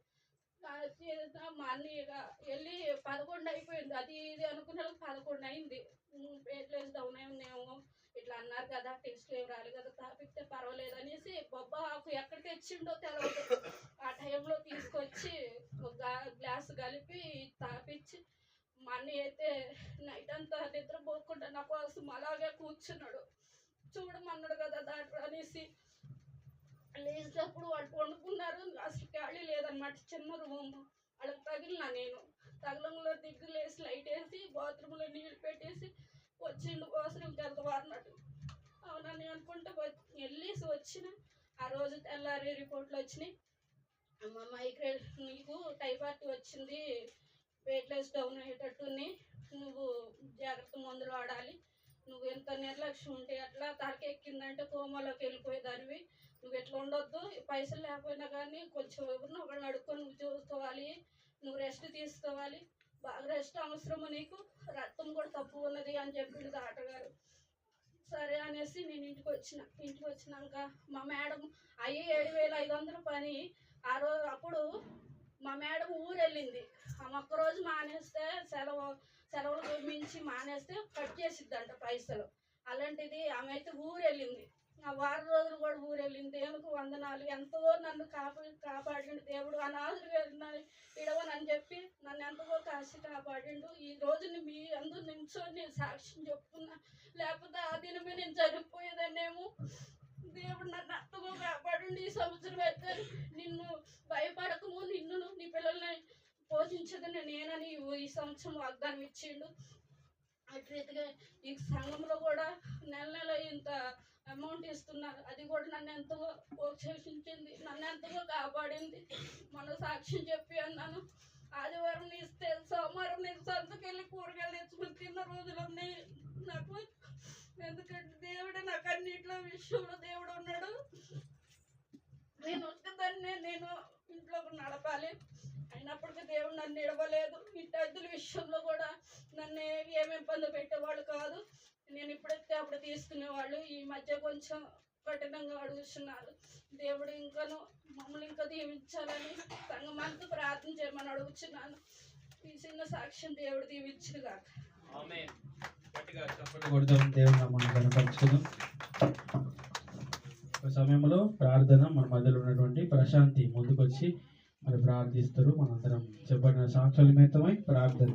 మా అన్నయ్య వెళ్ళి 11 అయిపోయింది. అది ఇది అనుకున్న 11 అయింది. ప్లేట్లెస్ డౌన్ అయిందేమో ఇట్లా అన్నారు కదా, టెస్ట్లు ఏం రాలేదు కదా, తాపిస్తే పర్వాలేదు అనేసి బొబ్బా ఆకు ఎక్కడ తెచ్చిండో తెలవదు. ఆ టైంలో తీసుకొచ్చి ఒక గ్లాస్ కలిపి తాపించి మమ్మీ అయితే నైట్ అంతా నిద్రపోకుండా నా కోసం అలాగే కూర్చున్నాడు. చూడమన్నాడు కదా డాక్టర్ అనేసి. లేచినప్పుడు వాళ్ళు వండుకున్నారు, అసలు ఖాళీ లేదన్నమాట. చిన్న రూమ్ వాళ్ళకి తగిలిన నేను తగలంలో దిగ్గు లేసి లైట్ వేసి బాత్రూంలో నీళ్ళు పెట్టేసి వచ్చిండు వాష్రూమ్కి వెళ్తావా అన్నట్టు. అవునని అనుకుంటే వెళ్ళేసి వచ్చిన. ఆ రోజు తెల్లారి రిపోర్ట్లు వచ్చినాయి. అమ్మ మైగ్రేన్, నీకు టైఫాయిడ్ వచ్చింది, వెయిట్లెస్ డౌన్ అయ్యేటట్టుని, నువ్వు జాగ్రత్త మందులు వాడాలి, నువ్వు ఎంత నిర్లక్ష్యం ఉంటే అట్లా తలకెక్కిందంటే కోమాలోకి వెళ్ళిపోయేదానివి, నువ్వు ఎట్లా ఉండొద్దు, పైసలు లేకపోయినా కానీ కొంచెం ఎవరినో ఒకరిని అడుక్కొని నువ్వు చూసుకోవాలి, నువ్వు రెస్ట్ తీసుకోవాలి, బాగా రెస్ట్ అవసరము నీకు, రక్తం కూడా తక్కువ ఉన్నది అని చెప్పిండు డాక్టర్ గారు. సరే అనేసి నేను ఇంటికి వచ్చినాక మా మేడం అయ్యి 7,500 పని. అప్పుడు మా మేడం ఊరు వెళ్ళింది. ఆమె ఒక్కరోజు మానేస్తే సెలవులు మించి మానేస్తే కట్ చేసిద్దంట పైసలు. అలాంటిది ఆమె అయితే ఊరు వెళ్ళింది. ఆ వారం రోజులు కూడా ఊరు వెళ్ళింది. దేవునికి వందనాలు, ఎంతో నన్ను కాపాడిండు దేవుడు. అనాథులు విడవనని చెప్పి నన్ను ఎంతగా కాపాడిండు. ఈ రోజుని మీ అందరూ నించొని నేను సాక్ష్యం చెప్తున్నా, లేకపోతే ఆ దినమే నేను చనిపోయేదాన్నేమో. దేవుడు నన్ను ఎంతగా కాపాడిండు. ఈ సంవత్సరం అయితే నిన్ను భయపడకము, నిన్ను నీ పిల్లల్ని పోషించదని నేనని ఈ సంవత్సరం వాగ్దానం ఇచ్చిండు. అటు రీతిగా ఈ సంఘంలో కూడా నెల ఇంత అమౌంట్ ఇస్తున్నారు. అది కూడా నన్ను ఎంతో పోషించింది, నన్ను ఎంతగా కాపాడింది. మన సాక్ష్యం చెప్పి అన్నాను. ఆదివారం ఇస్తే సోమవారం నేను సంతకెళ్ళి కూరగాయలు తెచ్చుకుని తిన్న రోజులు ఉన్నాయి నాకు. ఎందుకంటే దేవుడు నాకు అన్నింటిలో విషయంలో దేవుడు ఉన్నాడు. నేను ఒక్కదాన్నే నేను ఇంట్లో నడపాలి, అయినప్పటికీ దేవుడు నన్ను నిడవలేదు. ఇంటి అద్దెల విషయంలో కూడా నన్ను ఏమి ఇబ్బంది పెట్టేవాళ్ళు కాదు. నేను ఇప్పుడైతే అప్పుడు తీసుకునేవాళ్ళు. ఈ మధ్య కొంచెం కఠినంగా అడుగుతున్నారు. దేవుడు ఇంకాను మమ్మల్ని ఇంకా దీవించాలని సంఘమంతా ప్రార్థన చేయమని అడుగుతున్నాను. ఈ చిన్న సాక్ష్యం దేవుడు దీవించుగా. దేవుని నామమున కనపరచుకుందాం. ఒక సమయంలో ప్రార్థన మన మధ్యలో ఉన్నటువంటి ప్రశాంతి ముందుకొచ్చి మరి ప్రార్థిస్తారు. మనందరం చెప్పిన సాక్షుల నిమిత్తమై ప్రార్థన.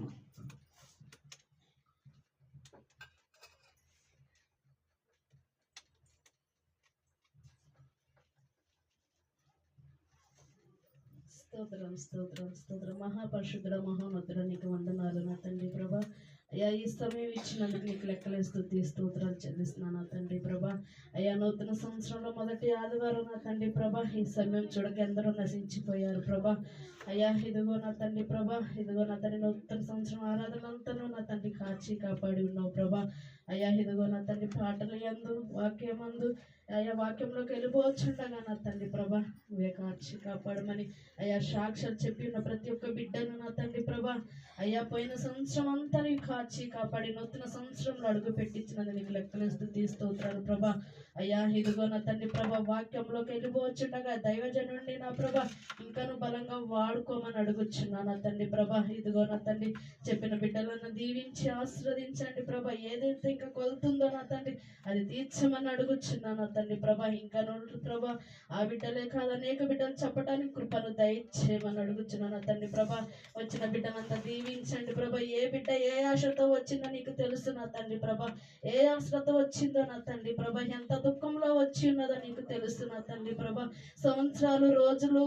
స్తోత్రం స్తోత్రం స్తోత్రం. మహాపరిశుద్ధుడ మహోన్నతుడ నీకు వందనాలు నా తండ్రి ప్రభా. అయ్యా ఈ సమయం ఇచ్చినందుకు నీకు లెక్కలే స్తుతి స్తోత్రాలు చెల్లిస్తున్నాను నా తండ్రి ప్రభా. అయ్యా నూతన సంవత్సరంలో మొదటి ఆదివారం నా తండ్రి ప్రభా, ఈ సమయం చూడక ఎందరో నశించిపోయారు ప్రభా. అయ్యా ఇదిగో నా తండ్రి ప్రభా, ఇదిగో నా తండ్రి నూతన సంవత్సరం ఆరాధనంతను నా తండ్రి కాచి కాపాడి ఉన్నావు ప్రభా. అయ్యా ఇదిగో నా తండ్రి పాటల యందు వాక్యమందు అయ్యా వాక్యంలోకి వెళ్ళిపోవచ్చుండగా నా తండ్రి ప్రభా నువ్వే కాచి కాపాడమని అయ్యా సాక్షాలు చెప్పి ఉన్న ప్రతి ఒక్క బిడ్డను నా తండ్రి ప్రభా అయ్యా పోయిన సంవత్సరం అంతా నీవు కాచి కాపాడి నూతన సంవత్సరంలో అడుగు పెట్టించినది నీకు లెక్కలేస్తూ తీస్తూత్రాలు ప్రభా. అయ్యా ఇదిగో నా తండ్రి ప్రభా వాక్యంలోకి వెళ్ళిపోవచ్చుండగా దైవజనుండి నా ప్రభా ఇంకాను బలంగా వాడుకోమని అడుగుచున్నా నా తండ్రి ప్రభా. ఇదిగో నా తండ్రి చెప్పిన బిడ్డలను దీవించి ఆశీర్వదించండి ప్రభా. ఏదైతే ఇంకా కొలుతుందో నా తండ్రి అది తీర్చమని అడుగుచున్నా నా తండ్రి ప్రభా. ఇంకా ప్రభా ఆ బిడ్డలే కాదు అనేక బిడ్డలు చెప్పడానికి కృపను దయచేయమని అడుగుచున్నా నా తండ్రి ప్రభా. వచ్చిన బిడ్డలంతా దీవించండి ప్రభా. ఏ బిడ్డ ఏ ఆశతో వచ్చిందో నీకు తెలుసు నా తండ్రి ప్రభా. ఏ ఆశతో వచ్చిందో నా తండ్రి ప్రభా, ఎంత దుఃఖంలో వచ్చి ఉన్నదో నీకు తెలుసు నా తండ్రి ప్రభా. సంవత్సరాలు రోజులు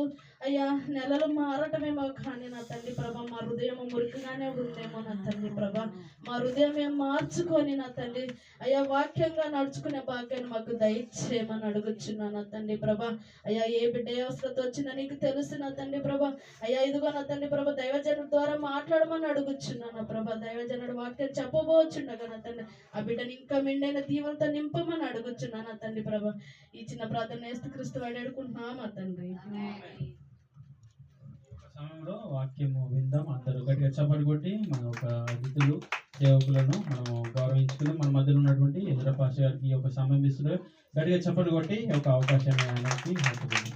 అయ్యా నెలలు మారటమేమో కానీ నా తండ్రి ప్రభా మా హృదయం మురికిగానే ఉందేమో నా తండ్రి ప్రభా. మా హృదయమే మార్చుకొని నా తండ్రి అయ్యా వాక్యంగా నడుచుకునే భాగ్యాన్ని మాకు దయచేయమని అడుగుచున్నా నా తండ్రి ప్రభా. అయ్యా ఏ బిడ్డ ఏ అవసరతో వచ్చిందో నీకు తెలుసు నా తండ్రి ప్రభా. అయ్యా ఇదిగో నా తండ్రి ప్రభా దైవజనుడి ద్వారా మాట్లాడమని అడుగుచున్నా నా ప్రభా. దైవజనుడు వాక్యం చెప్పబోచుండగా నా తండ్రి ఆ బిడ్డని ఇంకా మెండైన దీవంతో నింపమని అడుగుచున్నా నా తండ్రి ప్రభా. ఈ చిన్న ప్రార్థన యేసుక్రీస్తు వాడి అడుగుకుంటున్నా మా తండ్రి. సమయంలో వాక్యము విందాం. అందరూ గట్టిగా చప్పట్లు కొట్టి మన ఒక అతిథులు సేవకులను మనం గౌరవించుకుని మన మధ్యలో ఉన్నటువంటి ఎదుర పాష గారికి ఒక సమయం ఇస్తున్నారు. గట్టిగా చప్పట్లు కొట్టి ఒక అవకాశాన్ని ఆయనకి హక్కుతుంది.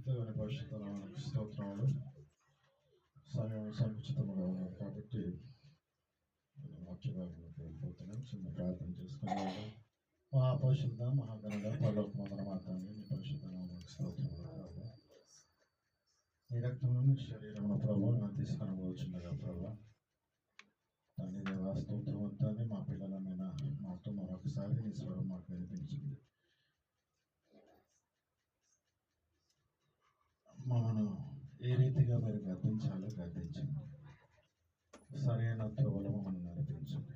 దేవుని పరిశుద్ధ నామమునకు స్తోత్రములు. సమయం సముచితముగా ఉన్నది కాబట్టి వాక్య భాగంలోకి వెళ్ళిపోతున్నాం. చిన్న ప్రార్థన చేసుకునేవాడు. మా పరిశుద్ధ మహాగణుడ పరలోకమందున మా తండ్రి, నీ పరిశుద్ధ నామమునకు స్తోత్రములు ప్రభువా. నీ రక్తమును నీ శరీరమును ప్రభువా మేము తీసుకొని పోవచ్చుండగా ప్రభువా తండ్రి దేవా స్తోత్రం అంతాన్ని మా పిల్లలమైన మాతో మరొకసారి నీ స్వరం మాకు వినిపించింది. మమ్మను ఏ రీతిగా మీరు గద్దించాలో గద్దించండి. సరైన త్రోవలో మమ్మల్ని నడిపించండి.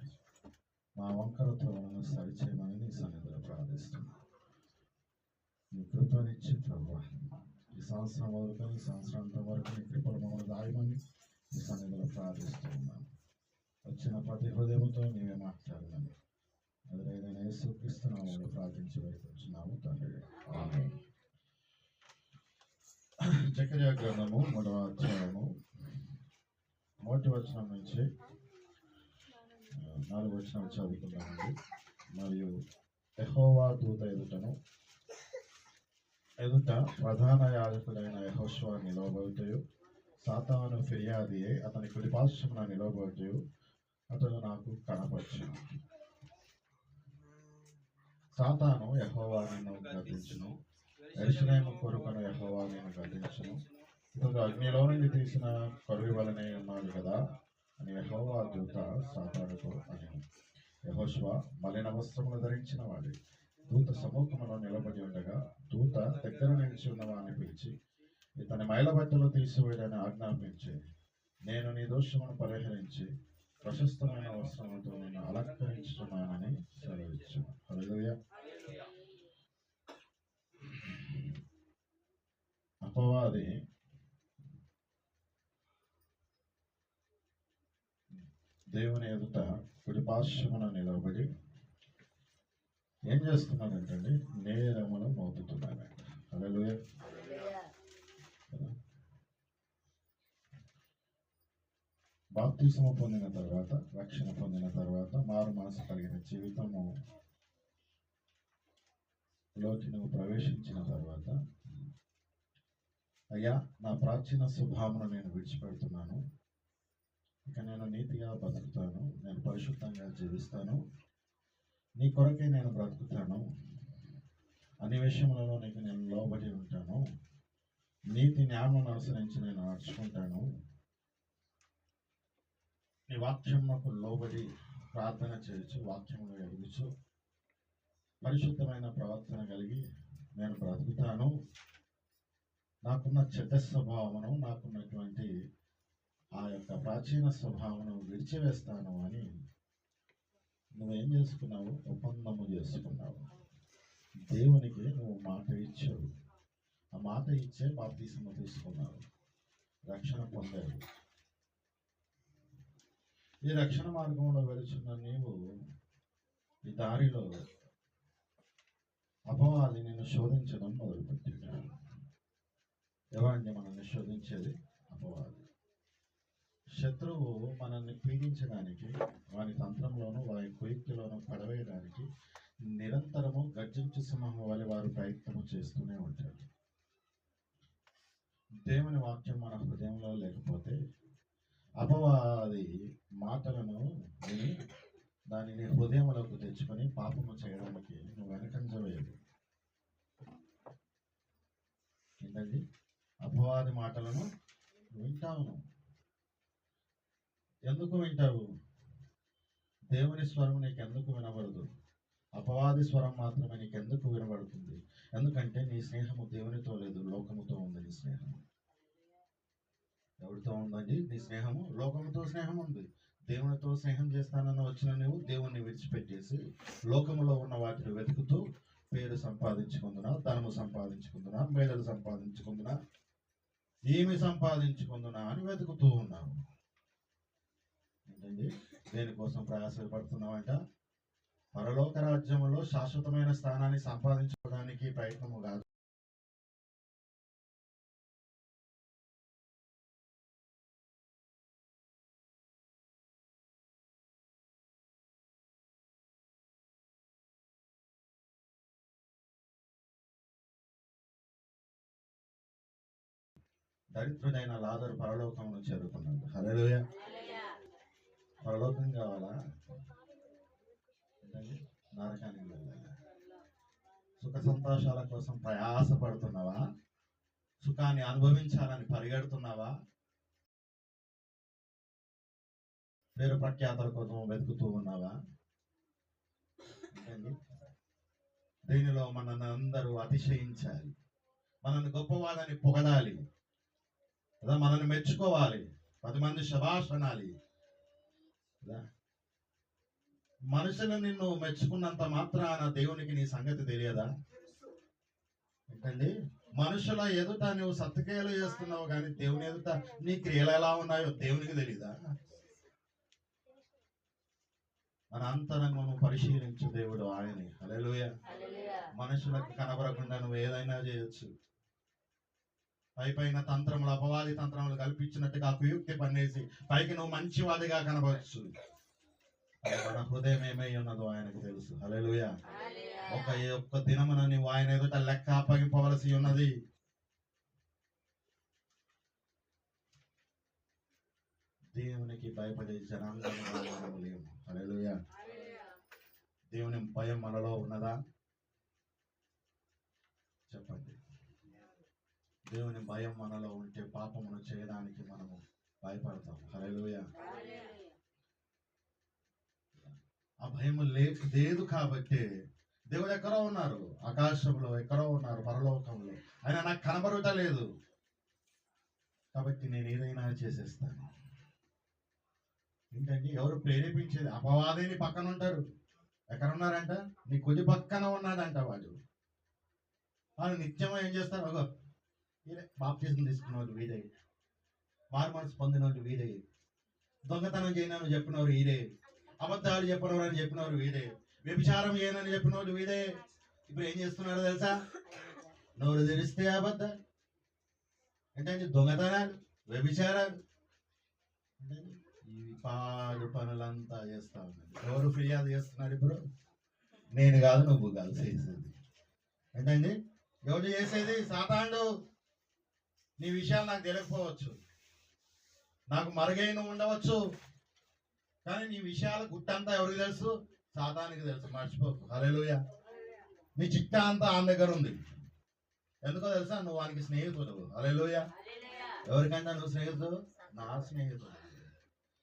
మా వంకర త్రోవలను సరిచేయమని నీ సన్నిధిలో ప్రార్థిస్తున్నాను. నీ కృపనిచ్చి ప్రభువా ఈ సంవత్సరం వరకు ఈ సంవత్సరాంతం వరకు నీ కృపలు మమ్మల్ని దాయమని నీ సన్నిధిలో ప్రార్థిస్తున్నాను. వచ్చిన ప్రతి హృదయంతో నీవే మాట్లాడమని ఎదురైన యేసుక్రీస్తునామములో ప్రార్థించి వేడుకొంచున్నాము తండ్రి. ఆమేన్. జకర్యా గ్రంథము 3వ అధ్యాయము 1వ వచనం నుంచి 4వ వచనం చదువుకుందామండి. మరియు యెహోవా దూత ఎదుట ప్రధాన యాజకుడైన యెహోషువ నిలవబడుటయు సాతాను ఫిర్యాదియే అతని కుడిపార్శ్వమున నిలవబడుటయు అతడు నాకు కనపరచును. సాతాను యెహోవా నిన్ను గద్దించును, యెరూషలేము కొరకును యెహోవా నిన్ను గద్దించును. ఇతడు అగ్నిలో నుండి తీసిన కరువు వలనే ఉన్నాడు కదా అని యెహోవా దూత సాతానుతో అనెను. యెహోషువ మలిన వస్త్రములు ధరించిన వాడి దూత సముఖములో నిలబడి ఉండగా దూత దగ్గర నిలిచి ఉన్నవాడిని పిలిచి ఇతని మైలబట్టలు తీసివేయడని ఆజ్ఞాపించి నేను నీ దోషమును పరిహరించి ప్రశస్తమైన వస్త్రములతో నేను అలంకరించుతున్నానని సెలవిచ్చాను. హల్లెలూయా. అపవాది దేవుని ఎదుట కుడిపార్శ్వమున నిలబడి ఏం చేస్తున్నాడంటే నేరములు మోపుతున్నాడంట. హల్లెలూయా. బాప్తిసము పొందిన తర్వాత, రక్షణ పొందిన తర్వాత, మారు మనసు కలిగిన జీవితము లోకి నువ్వు ప్రవేశించిన తర్వాత, అయ్యా నా ప్రాచీన స్వభావమును నేను విడిచిపెడుతున్నాను, ఇక నేను నీతిగా బతుకుతాను, నేను పరిశుద్ధంగా జీవిస్తాను, నీ కొరకే నేను బ్రతుకుతాను, అన్ని విషయములలో నీకు నేను లోబడి ఉంటాను, నీతి న్యాయమును అనుసరించి నేను నడుచుకుంటాను, నీ వాక్యమునకు లోబడి ప్రార్థన చేయొచ్చు, వాక్యమును ఎదుగుచు పరిశుద్ధమైన ప్రవర్తన కలిగి నేను బ్రతుకుతాను, నాకున్న చెడ్డ స్వభావమును నాకున్నటువంటి ఆ యొక్క ప్రాచీన స్వభావమును విడిచివేస్తాను అని నువ్వేం చేసుకున్నావు? ఒప్పందము చేసుకున్నావు. దేవునికి నువ్వు మాట ఇచ్చావు. ఆ మాట ఇచ్చే బాప్తిసము తీసుకున్నావు, రక్షణ పొందావు. ఈ రక్షణ మార్గంలో వెళుచున్న నీవు ఈ దారిలో అపవాది నిన్ను శోధించడం మొదలుపెట్టాడు. ఎవరండి మనల్ని శోధించేది? అపవాది. శత్రువు మనల్ని పీడించడానికి, వాని తంత్రంలోనూ వారి కుయుక్తిలోనూ పడవేయడానికి నిరంతరము గర్జించు సింహం వలె వారు ప్రయత్నము చేస్తూనే ఉంటారు. దేవుని వాక్యం మన హృదయంలో లేకపోతే అపవాది మాటలను విని దానిని హృదయంలోకి తెచ్చుకొని పాపము చేయడానికి నువ్వు వెనకంజ వేయదు. ఏంటండి? అపవాది మాటలను వింటావు. ఎందుకు వింటావు? దేవుని స్వరం నీకు ఎందుకు వినబడదు? అపవాది స్వరం మాత్రమే నీకు ఎందుకు వినబడుతుంది? ఎందుకంటే నీ స్నేహము దేవునితో లేదు, లోకముతో ఉంది. నీ స్నేహము ఎవరితో ఉందండి? నీ స్నేహము లోకముతో స్నేహం ఉంది. దేవునితో స్నేహం చేస్తానని వచ్చిన నువ్వు దేవుణ్ణి విడిచిపెట్టేసి లోకములో ఉన్న వాటిని వెతుకుతూ పేరు సంపాదించుకుందునా, ధనము సంపాదించుకుందునా, మేడలు సంపాదించుకుందునా, ఏమి సంపాదించుకుందునా అని వెతుకుతూ ఉన్నావు. ఏంటండి? దేనికోసం ప్రయాసపడుతున్నావంట? పరలోక రాజ్యంలో శాశ్వతమైన స్థానాన్ని సంపాదించుకోవడానికి ప్రయత్నము కాదు. దరిద్రుడైన లాజరు పరలోకమును చేరుకున్నాడు. హల్లెలూయా. పరలోకం కావాలా? ఏంటండి? నరకానికి వెళ్ళాలా? సుఖ సంతోషాల కోసం ప్రయాసపడుతున్నావా? సుఖాన్ని అనుభవించాలని పరిగెడుతున్నావా? పేరు ప్రఖ్యాతల కోసం వెతుకుతూ ఉన్నావా? ఏంటండి? దీనిలో మనల్ని అందరూ అతిశయించాలి, మనల్ని గొప్పవాడని పొగడాలి కదా, మనల్ని మెచ్చుకోవాలి, 10 మంది శభాష్ అనాలి కదా. మనుషులు నిన్ను మెచ్చుకున్నంత మాత్రాన దేవునికి నీ సంగతి తెలియదా? ఏంటండి? మనుషుల ఎదుట నువ్వు సత్క్రియలు చేస్తున్నావు కానీ దేవుని ఎదుట నీ క్రియలు ఎలా ఉన్నాయో దేవునికి తెలీదా? మన అంతరంగం పరిశీలించు దేవుడు ఆయనే. హల్లెలూయా. మనుషులకు కనబడకుండా నువ్వు ఏదైనా చేయొచ్చు. పైన తంత్రములు, అపవాది తంత్రములు కల్పించినట్టుగా కుయుక్తి పన్నేసి పైకి నువ్వు మంచివాదిగా కనబడచ్చు. మన హృదయం ఏమై ఉన్నదో ఆయనకు తెలుసు. హల్లెలూయా. ఒక్క దినమున నువ్వు ఆయన ఎదుట లెక్క అప్పగింపవలసి ఉన్నది. దేవునికి భయపడే జనాంగంగా మనము లేము. హల్లెలూయా. దేవుని భయం మనలో ఉన్నదా? చెప్పండి. దేవుని భయం మనలో ఉంటే పాపమును చేయడానికి మనము భయపడతాం. హల్లెలూయా. ఆ భయం లేదు కాబట్టి దేవుడు ఎక్కడో ఉన్నారు, ఆకాశంలో ఎక్కడో ఉన్నారు, పరలోకంలో. ఆయన నాకు కనబడటలేదు కాబట్టి నేను ఏదైనా చేసేస్తాను. ఏంటంటే ఎవరు ప్రేరేపించేది? అపవాదిని పక్కన ఉంటారు. ఎక్కడ ఉన్నారంట? నీ కుడి పక్కన ఉన్నాడంట వాడు. వాళ్ళు నిత్యం ఏం చేస్తారు? అగో వీడే బాప్తిజం తీసుకున్న వాళ్ళు వీడే, మారు మనసు పొందిన వాళ్ళు వీడే, దొంగతనం చేయనని చెప్పినవారు వీడే, అబద్ధాలు చెప్పినవారు అని చెప్పినవారు వీడే, వ్యభిచారం చేయనని చెప్పినవాడు వీడే. ఇప్పుడు ఏం చేస్తున్నారో తెలుసా? నోరు తెరిస్తే అబద్ధాలు, ఏంటంటే దొంగతనాలు, వ్యభిచారాలు, ఈ పాడు పనులంతా చేస్తా ఉన్నారు. ఎవరు ఫిర్యాదు చేస్తున్నారు ఇప్పుడు? నేను కాదు, నువ్వు కాదు చేసేది. ఏంటండి? ఎవరు చేసేది? సాతానుడు. నీ విషయాలు నాకు తెలియకపోవచ్చు, నాకు మరుగైన ఉండవచ్చు, కానీ నీ విషయాల గుట్టంతా ఎవరికి తెలుసు? సాతానికి తెలుసు. మర్చిపోకు. హల్లెలూయా. నీ చిట్టా అంతా ఆయన దగ్గర ఉంది. ఎందుకో తెలుసా? నువ్వు వానికి స్నేహితుడు. హల్లెలూయా. ఎవరికంటే నువ్వు స్నేహితుడు? నా స్నేహితుడు.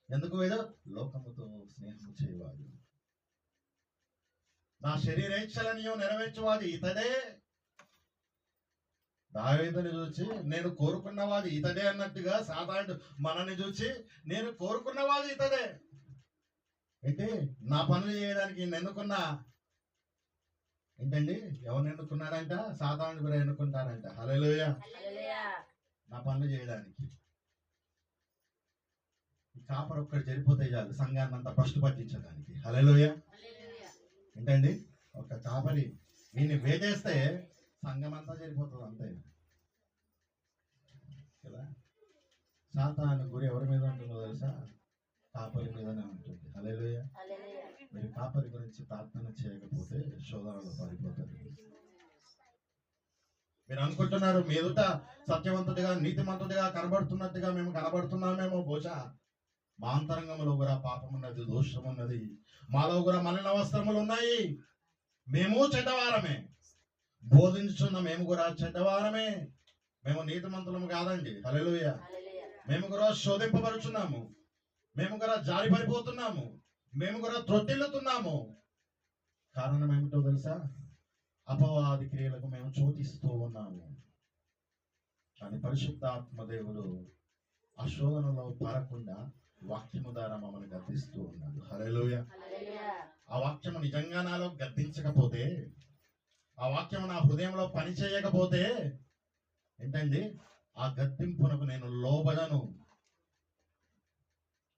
ఎందుకు వీడు? లోకముతో స్నేహం చేయవాడు, నా శరీరేచ్ఛలని నెరవేర్చేవాడు ఇతడే. దావీదుని చూచి నేను కోరుకున్నవాడు ఇతడే అన్నట్టుగా సాతానుడు మనల్ని చూచి నేను కోరుకున్నవాడు ఇతడే. అయితే నా పనులు చేయడానికి నేను ఎన్నుకున్నా. ఏంటండి? ఎవరిని ఎన్నుకున్నాడంట? సాతానుడు కూడా ఎన్నుకుంటారంట. హల్లెలూయా. నా పనులు చేయడానికి. కాపర్ ఒక్కడు జరిపోతే చాలు సంఘాన్ని అంతా ఫస్ట్ పట్టించడానికి. హల్లెలూయా. ఏంటండి? ఒక కాపరి వీడిని వేటేస్తే సంఘం అంతా జరిపోతుంది అంతే కదా. సాతాను గురి ఎవరి మీద ఉంటుందో తెలుసా? కాపరి మీదనే ఉంటుంది. హల్లెలూయా. మీరు కాపరి గురించి ప్రార్థన చేయకపోతే శోధనలో పడిపోతారు. మీరు అనుకుంటున్నారు మీ ఎదుట సత్యవంతుడిగా నీతిమంతుడిగా కనబడుతున్నట్టుగా మేము కనబడుతున్నామేమో. బహుశా మా అంతరంగంలో కూడా పాపం ఉన్నది, దోషం ఉన్నది, మాలో కూడా మలిన వస్త్రములు ఉన్నాయి. మేము చెడ్డవారమే, బోధించున్న మేము కూడా చెడ్డవారమే. మేము నీతిమంతులము కాదండి. హల్లెలూయా. మేము కూడా శోధింపబడుచున్నాము, మేము కూడా జారి పడిపోతున్నాము, మేము కూడా త్రొట్టిల్లుతున్నాము. కారణం ఏమిటో తెలుసా? అపవాది క్రియలకు మేము చోటిస్తూ ఉన్నాము. కానీ పరిశుద్ధాత్మ దేవుడు ఆ శోధనలో పడకుండా వాక్యము ద్వారా మమ్మల్ని గద్దిస్తూ ఉన్నాడు. హల్లెలూయా. ఆ వాక్యము నిజంగా నాలో గద్దించకపోతే, ఆ వాక్యము నా హృదయంలో పని చేయకపోతే ఏంటండి? ఆ గద్దింపునకు నేను లోబడను.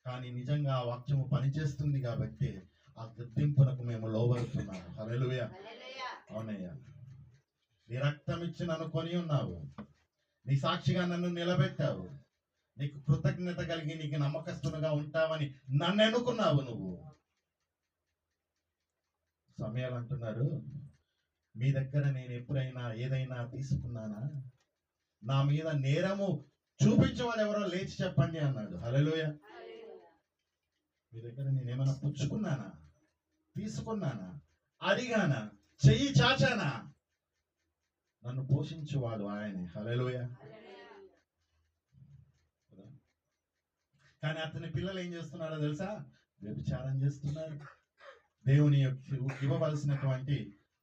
కానీ నిజంగా ఆ వాక్యము పనిచేస్తుంది కాబట్టి ఆ గద్దింపునకు మేము లోబడుతున్నాము. హల్లెలూయా. అవునయ్యా. నీ రక్తం ఇచ్చి నన్ను కొని ఉన్నావు, నీ సాక్షిగా నన్ను నిలబెట్టావు, నీకు కృతజ్ఞత కలిగి నీకు నమ్మకస్తునిగా ఉంటావని నన్ను ఎన్నుకున్నావు నువ్వు. సమయాలు అంటున్నారు, మీ దగ్గర నేను ఎప్పుడైనా ఏదైనా తీసుకున్నానా? నా మీద నేరము చూపించేవాడు ఎవరో లేచి చెప్పండి అన్నాడు. హల్లెలూయా. మీ దగ్గర నేనేమైనా పుచ్చుకున్నానా, తీసుకున్నానా, అడిగానా, చెయ్యి చాచానా? నన్ను పోషించువాడు ఆయనే. హల్లెలూయా. కానీ అతని పిల్లలు ఏం చేస్తున్నారో తెలుసా? వ్యభిచారం చేస్తున్నారు. దేవుని ఇవ్వవలసినటువంటి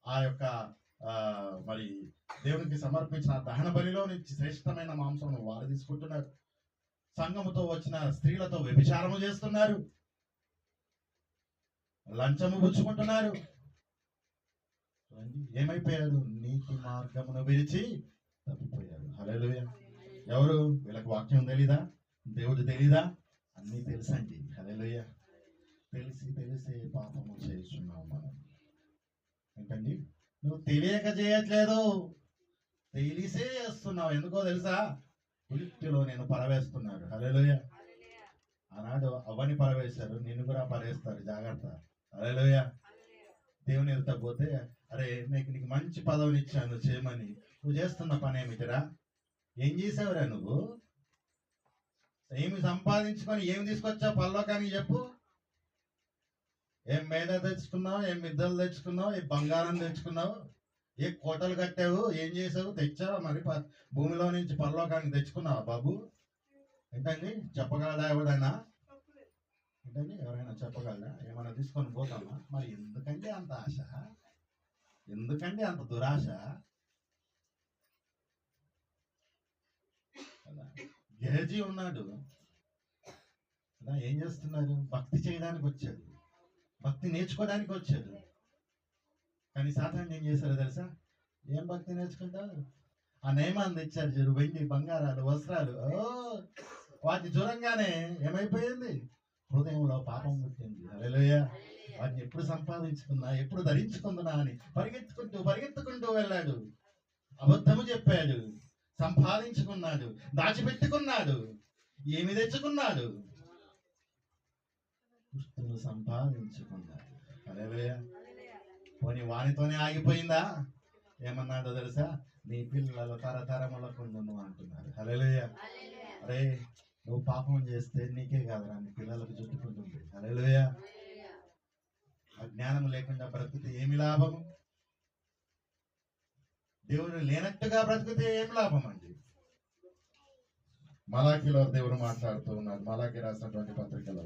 ఆ యొక్క మరి దేవునికి సమర్పించిన దహన బలిలో నుంచి శ్రేష్టమైన మాంసమును వారు తీసుకుంటున్నారు. సంఘముతో వచ్చిన స్త్రీలతో వ్యభిచారము చేస్తున్నారు, లంచము పుచ్చుకుంటున్నారు. ఏమైపోయారు? నీతి మార్గమును విడిచి తప్పిపోయారు. హల్లెలూయా. ఎవరు? వీళ్ళకి వాక్యం తెలీదా? దేవుడు తెలీదా? అన్నీ తెలుసండి. హల్లెలూయా. తెలిసే పాపము చేస్తున్నావు మనం. ఏంటండి? నువ్వు తెలియక చేయట్లేదు, తెలిసే చేస్తున్నావు. ఎందుకో తెలుసా? ఉలిక్తిలో నేను పరవేస్తున్నాడు. హల్లెలూయా. ఆనాడు అవ్వని పరవేశారు, నిన్ను కూడా పరేస్తారు. జాగ్రత్త. హల్లెలూయా. దేవుని ఎదుటపోతే, అరే నీకు మంచి పదవిని ఇచ్చాను చేయమని, నువ్వు చేస్తున్న పని ఏమిటిరా? ఏం చేసావురా నువ్వు? ఏమి సంపాదించుకొని ఏమి తీసుకొచ్చావు పరలోకానికి చెప్పు? ఏం మేడ తెచ్చుకున్నావు? ఏం మిద్దలు తెచ్చుకున్నావు? ఏ బంగారం తెచ్చుకున్నావు? ఏ కోటలు కట్టావు? ఏం చేసావు? తెచ్చావా? మరి భూమిలో నుంచి పరలోకానికి తెచ్చుకున్నావా బాబు? ఏంటండి? చెప్పగలదా ఎవరైనా? ఏంటండి? ఎవరైనా చెప్పగలరా? ఏమైనా తీసుకొని పోతామా? మరి ఎందుకండి అంత ఆశ? ఎందుకండి అంత దురాశ? గేజీ ఉన్నాడు, ఏం చేస్తున్నారు? భక్తి చేయడానికి వచ్చాడు, భక్తి నేర్చుకోవడానికి వచ్చాడు. కానీ సాతాను ఏం చేశారో తెలుసా? ఏం భక్తి నేర్చుకుంటారు? ఆ నియమాన్ని తెచ్చారు చూడు, వెండి బంగారాలు వస్త్రాలు. వాటిని చూడంగానే ఏమైపోయింది? హృదయంలో పాపం పుట్టింది. హల్లెలూయా. వాటిని ఎప్పుడు సంపాదించుకున్నా, ఎప్పుడు ధరించుకుందునా అని పరిగెత్తుకుంటూ వెళ్ళాడు. అబద్ధము చెప్పాడు, సంపాదించుకున్నాడు, దాచిపెట్టుకున్నాడు. ఏమి తెచ్చుకున్నాడు? పుష్టులు సంపాదించుకున్నాడు. హల్లెలూయా. పోనీ వానితోనే ఆగిపోయిందా? ఏమన్నాడో తెలుసా? నీ పిల్లల తరతరములకు నువ్వు అంటున్నారు. హల్లెలూయా. అరే నువ్వు పాపం చేస్తే నీకే కాదురా, నీ పిల్లలకు చుట్టుకుంటుంది. హల్లెలూయా. అజ్ఞానం లేకుండా బ్రతికితే ఏమి లాభము? దేవుడు లేనట్టుగా బ్రతికితే ఏం లాభం అండి? మలాకీలో దేవుడు మాట్లాడుతూ ఉన్నాడు. మలాకీ రాసినటువంటి పత్రికలో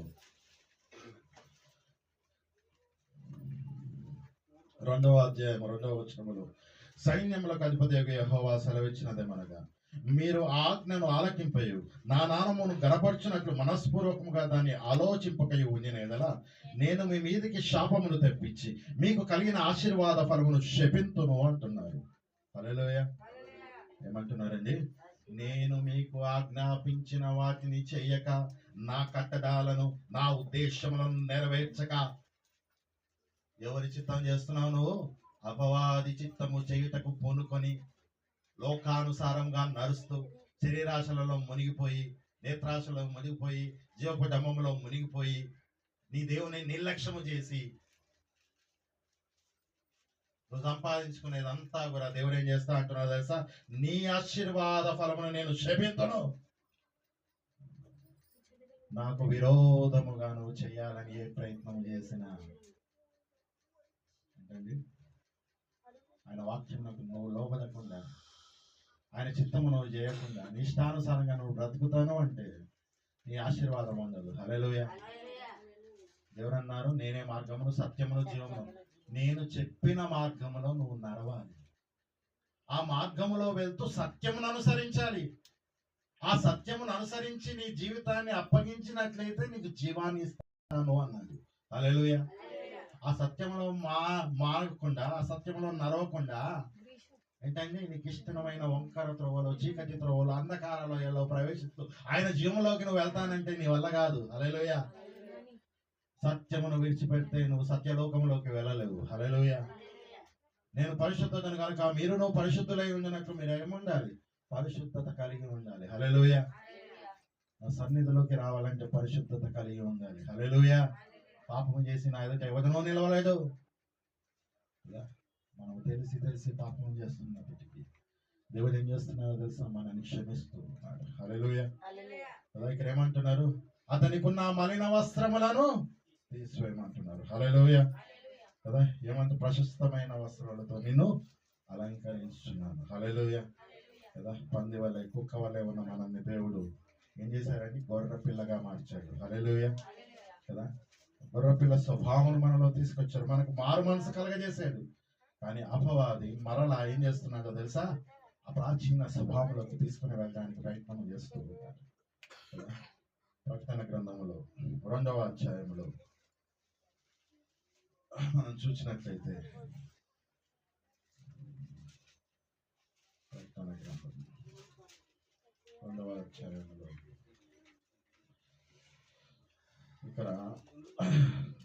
2వ అధ్యాయం 2వ వచనములో, సైన్యములకు అధిపతి యెహోవా సెలవిచ్చినదేమనగా, మీరు ఆజ్ఞను ఆలకింపయు నా నామమును గణపరచునట్లు మనస్పూర్వకముగా దాన్ని ఆలోచింపకయు ఉండిన యెడల నేను మీ మీదికి శాపమును తెప్పించి మీకు కలిగిన ఆశీర్వాద ఫలమును శపింతును అంటున్నారు. హల్లెలూయా. ఏమంటున్నారండి? నేను మీకు ఆజ్ఞాపించిన వాటిని చెయ్యక, నా కట్టడాలను, నా ఉద్దేశములను నెరవేర్చక ఎవరి చిత్తం చేస్తున్నావు నువ్వు? అపవాది చిత్తము చేయుటకు పూనుకొని లోకానుసారంగా నడుస్తూ శరీరాశలలో మునిగిపోయి, నేత్రాశలో మునిగిపోయి, జీవపడమములో మునిగిపోయి, నీ దేవుని నిర్లక్ష్యము చేసి నువ్వు సంపాదించుకునేదంతా కూడా దేవుడు ఏం చేస్తా అంటున్నావు తెలుసా? నీ ఆశీర్వాద ఫలమును నేను శపింతును. నాకు విరోధముగా నువ్వు చేయాలని ఏ ప్రయత్నం చేసినా, ఆయన వాక్యం నువ్వు లోబడకుండా, ఆయన చిత్తము నువ్వు చేయకుండా, నీ ఇష్టానుసారంగా నువ్వు బ్రతుకుతాను అంటే నీ ఆశీర్వాదం ఉండదు. హల్లెలూయా. ఎవరన్నారు? నేనే మార్గమును, సత్యమును, జీవమును. నేను చెప్పిన మార్గములో నువ్వు నడవాలి. ఆ మార్గములో వెళ్తూ సత్యమును అనుసరించాలి. ఆ సత్యమును అనుసరించి నీ జీవితాన్ని అప్పగించినట్లయితే నీకు జీవాన్ని ఇస్తాను అన్నాడు. హల్లెలూయా. ఆ సత్యములో మారకుండా, ఆ సత్యములో నడవకుండా ఏంటంటే నీకు ఇష్టమైన వంకర త్రోవలో, చీకటి త్రోవలో, అంధకారలో ప్రవేశిస్తూ ఆయన జీవంలోకి నువ్వు వెళ్తానంటే నీ వల్ల కాదు. హల్లెలూయా. సత్యమును విడిచిపెడితే నువ్వు సత్యలోకంలోకి వెళ్ళలేవు. హల్లెలూయా. నేను పరిశుద్ధతను కనుక మీరును పరిశుద్ధులై ఉండినట్లు మీరు ఏముండాలి? పరిశుద్ధత కలిగి ఉండాలి. హల్లెలూయా. నా సన్నిధిలోకి రావాలంటే పరిశుద్ధత కలిగి ఉండాలి. హల్లెలూయా. పాపం చేసి నా ఎదుట ఎవరినో నిలవలేదు. మనం తెలిసి పాపం చేస్తున్నప్పటికీ దేవుడు ఏం చేస్తున్నారో తెలుసా? మనల్ని క్షమిస్తూ ఉన్నాడు. హల్లెలూయా. ఇక్కడ ఏమంటున్నారు? అతనికున్న మలిన వస్త్రములను తీసివేయమంటున్నారు. హల్లెలూయా కదా. ఏమంత ప్రశస్తమైన వస్త్రాలతో నిన్ను అలంకరించుచున్నాను. హల్లెలూయా కదా. పంది వలె కుక్క వలె ఉన్న మనల్ని దేవుడు ఏం చేశారంటే గొర్రె పిల్లగా మార్చాడు. హల్లెలూయా కదా. గొర్రె పిల్ల స్వభావం మనలో తీసుకొచ్చాడు, మనకు మారు మనసు కలగజేశాడు. కానీ అపవాది మరలా ఏం చేస్తున్నాడో తెలుసా, ఆ ప్రాచీన స్వభావంలోకి తీసుకుని వెళ్ళడానికి ప్రయత్నం చేస్తూ ఉంటాడు. ప్రకటన గ్రంథములో 2వ అధ్యాయంలో మనం చూసినట్లయితే, ప్రకటన గ్రంథం 2వ అధ్యాయంలో ఇక్కడ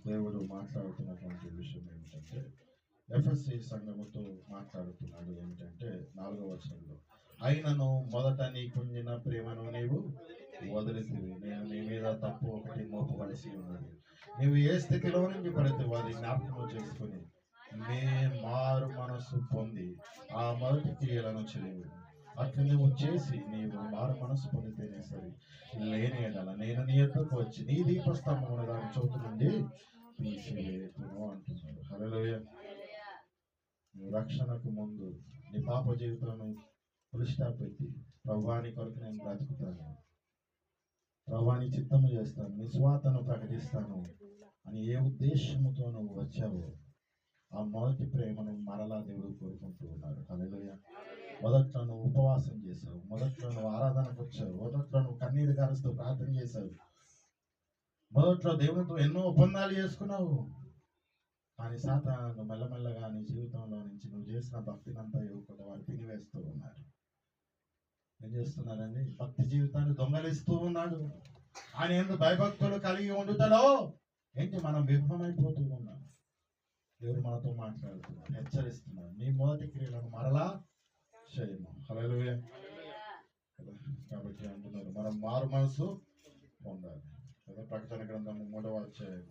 దేవుడు మాట్లాడుతున్నటువంటి విషయం ఏమిటంటే, ఎఫ్ఎస్సి సంఘముతో మాట్లాడుతున్నాడు. ఏమిటంటే 4వ వచనంలో, అయినను మొదట నీకుండిన ప్రేమను నీవు వదిలితివి, నేను నీ మీద తప్పు ఒకటి మోపవలసి ఉన్నది. నీవు ఏ స్థితిలో నుండి పడితే వారి జ్ఞాపకం చేసుకుని నీ మారు మనసు పొంది ఆ మొదటి క్రియలను చేయవు. అట్లా నువ్వు చేసి నీవు మారు మనసు పొందితేనే సరే, లేని ఎడల నేను నీ యొద్దకు వచ్చి నీ దీపస్తంభమున దాని చోటు నుండి తీసివేతును అంటున్నాడు. హల్లెలూయా. నువ్వు రక్షణకు ముందు నీ పాప జీవితాన్ని ఫుల్ స్టాప్ పెట్టి, ప్రభువాని కొరకు నేను బ్రతుకుతాను, ప్రభువాని చిత్తము చేస్తాను, నీ స్వార్థను ప్రకటిస్తాను అని ఏ ఉద్దేశముతో నువ్వు వచ్చావో ఆ మొదటి ప్రేమను మరలా దేవుడు కోరుకుంటూ ఉన్నాడు. హల్లెలూయా. మొదట్లో నువ్వు ఉపవాసం చేసావు, మొదట్లో నువ్వు ఆరాధనకు వచ్చావు, మొదట్లో నువ్వు కన్నీరు గారుస్తూ ప్రార్థన చేశావు, మొదట్లో దేవునితో ఎన్నో ఒప్పందాలు చేసుకున్నావు. కానీ సాతాను మెల్లమెల్లగా నీ జీవితంలో నుంచి నువ్వు చేసిన భక్తినంతా కూడా వారు తినివేస్తూ ఉన్నారు. ఏం చేస్తున్నారండి? భక్తి జీవితాన్ని దొంగలిస్తూ ఉన్నాడు. ఆయన ఎందుకు భయభక్తులు కలిగి ఉండుతాడో ఏంటి మనం విఫలమైపోతూ ఉన్నాం. దేవుడు మనతో మాట్లాడుతున్నాడు, హెచ్చరిస్తున్నాడు, నీ మొదటి క్రియలను మరలా చేయము. హల్లెలూయా. కాబట్టి అంటున్నారు మనం మారు మనసు పొందాలి కదా. ప్రకటన గ్రంథం 3వ అధ్యాయం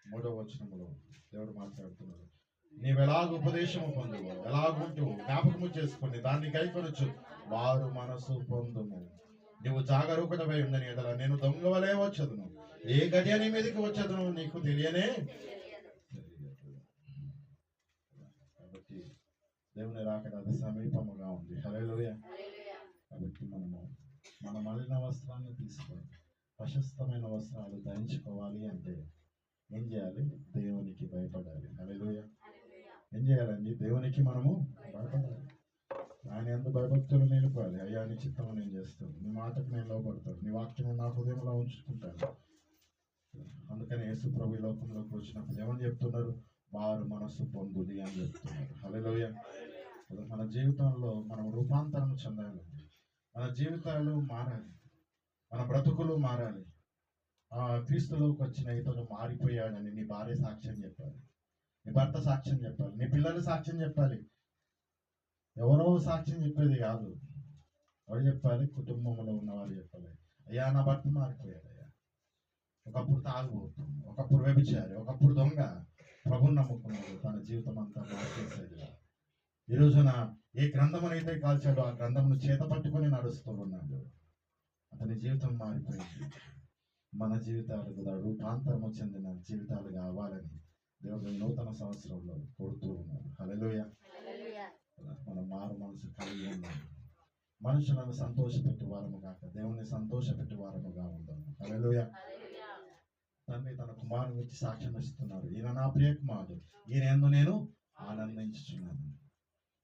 3వ వచనంలో దేవుడు మాట్లాడుతున్నాడు, నీవు ఎలాగ ఉపదేశము పొందువు, ఎలాగుంటూ జ్ఞాపకము చేసుకుని దాన్ని కైకొనొచ్చు వారు మనసు పొందుము. నువ్వు జాగరూకతపై ఉందని ఎడల నేను దొంగవలే వచ్చదును, ఏ గడియ నీ మీదకి వచ్చదును నీకు తెలియనే. కాబట్టి దేవుని రాకడ అది సమీపముగా ఉంది. హల్లెలూయా. కాబట్టి మనము మన మలిన వస్త్రాన్ని తీసుకొని ప్రశస్తమైన వస్త్రాలు ధరించుకోవాలి అంటే ఏం చేయాలి? దేవునికి భయపడాలి. హల్లెలూయా. ఏం చేయాలండి? దేవునికి మనము భయపడాలి. ఆయన ఎందుకు భయభక్తులు నిలుపాలి. అయ్యా నీ చిత్తము నేను చేస్తాను, నీ మాటకు నేను లోపడతాను, నీ వాక్యము నా హృదయంలో ఉంచుకుంటాను. అందుకని యేసు ప్రభు ఈ లోకంలోకి వచ్చినప్పుడు ఏమని చెప్తున్నారు? వారు మనసు పొందుది అని చెప్తున్నారు. హల్లెలూయా. మన జీవితంలో మనం రూపాంతరం చెందాలి, మన జీవితాలు మారాలి, మన బ్రతుకులు మారాలి. క్రీస్తులోకి వచ్చిన ఇతను మారిపోయాడని నీ భార్య సాక్ష్యం చెప్పాలి, నీ భర్త సాక్ష్యం చెప్పాలి, నీ పిల్లలు సాక్ష్యం చెప్పాలి. ఎవరో సాక్ష్యం చెప్పేది కాదు. ఎవరు చెప్పాలి? కుటుంబంలో ఉన్నవారు చెప్పాలి. అయ్యా నా భర్త మారిపోయాడు, అయ్యా ఒకప్పుడు తాగుబోతు, ఒకప్పుడు వ్యభిచారి, ఒకప్పుడు దొంగ, ప్రభుని నమ్ముకున్నాడు, తన జీవితం అంతా మార్చేశాడు. ఈ రోజున ఏ గ్రంథమునైతే కాల్చాడో ఆ గ్రంథమును చేత పట్టుకొని నడుస్తూ ఉన్నాడు. అతని జీవితం మారిపోయింది. మన జీవితాలు కూడా రూపాంతరము చెందిన జీవితాలుగా అవ్వాలని దేవుడు నూతన సంవత్సరంలో కోరుతూ ఉన్నాడు. హల్లెలూయా. మనం మారు మనసు కలిగి ఉన్నాం. మనుషులను సంతోషపెట్టే వారము కాక దేవుని సంతోషపెట్టే వారముగా ఉందాము. హల్లెలూయా. తండ్రి తన కుమారుని ఇచ్చి సాక్ష్యం ఇస్తున్నారు, ఈయన నా ప్రియ కుమారుడు, ఈయన యందు నేను ఆనందించుచున్నాను.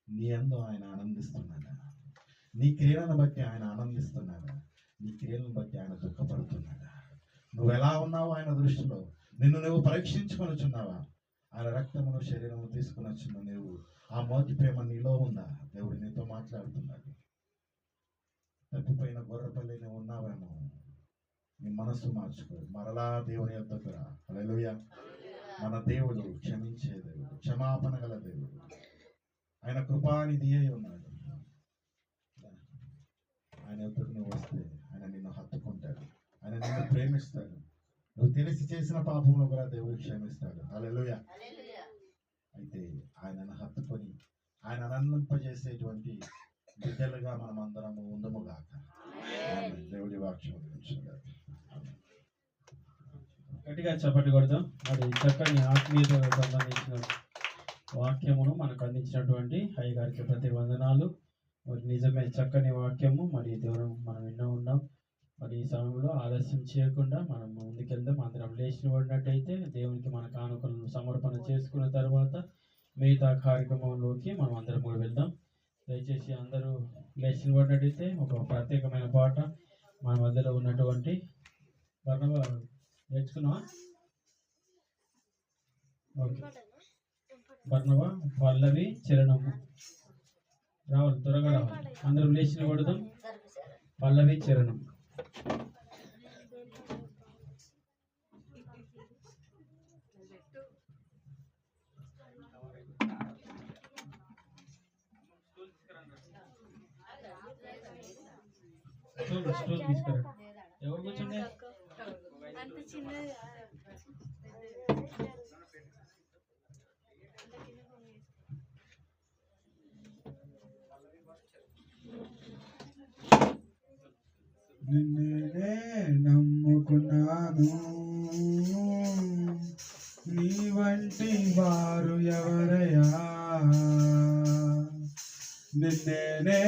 నీ యందు ఆయన ఆనందిస్తున్నాడా? నీ క్రియలను బట్టి ఆయన ఆనందిస్తున్నాడా? నీ క్రియలను బట్టి ఆయన దుఃఖపడుతున్నాడా? నువ్వు ఎలా ఉన్నావు ఆయన దృష్టిలో? నిన్ను నువ్వు పరీక్షించుకొనుచున్నావా? ఆయన రక్తమును శరీరము తీసుకుని వచ్చిన నువ్వు ఆ మొదటి ప్రేమ నీలో ఉందా? దేవుడు నీతో మాట్లాడుతున్నాడు. తప్పిపోయిన గొర్రెపల్లి నువ్వు ఉన్నావేమో, నీ మనస్సు మార్చుకో, మరలా దేవుని యొద్దకు రా. హల్లెలూయా. మన దేవుడు క్షమించే దేవుడు, క్షమాపణ గల దేవుడు. ఆయన కృపానిధి అయి ఉన్నాడు. ఆయన యొద్దకు నువ్వు వస్తే ఆయన నిన్ను హత్తుకుంటాడు, ఆయన నిన్ను ప్రేమిస్తాడు. నువ్వు తెలిసి చేసిన పాపంలో కూడా దేవుడు క్షమిస్తాడు. హల్లెలూయా. అయితే ఆయనను హత్తుకొని ఆయన ఆనందింపజేసేటువంటి బిడ్డలుగా మనం అందరము ఉందము గాక. దేవుడి వాక్యం గట్టిగా చప్పట్లు కొడదాం. మరి చక్కని ఆత్మీయతకు సంబంధించిన వాక్యమును మనకు అందించినటువంటి అయ్య గారికి ప్రతి వందనాలు. మరి నిజమే చక్కని వాక్యము, మరి దూరం మనం విన్నా ఉన్నాం. మరి ఈ సమయంలో ఆలస్యం చేయకుండా మనం ముందుకెళ్దాం. అందరం లేచిన పడినట్టయితే దేవునికి మన కానుకలను సమర్పణ చేసుకున్న తర్వాత మిగతా కార్యక్రమంలోకి మనం అందరం కూడా వెళ్దాం. దయచేసి అందరూ లేచిన పడినట్టయితే ఒక ప్రత్యేకమైన పాట మన మధ్యలో ఉన్నటువంటి బర్ణవ నేర్చుకున్నావా? ఓకే, బర్ణవ పల్లవి చరణము రావాలి, త్వరగా రావాలి. అందరూ లేచిన పడదాం. పల్లవి చరణం. స్టూల్ తీసుకురా. ఎవరు కూర్చుండే? నిన్నే నమ్ముకున్నాను, నీ వంటి వారు ఎవరయ్యా? నిన్నే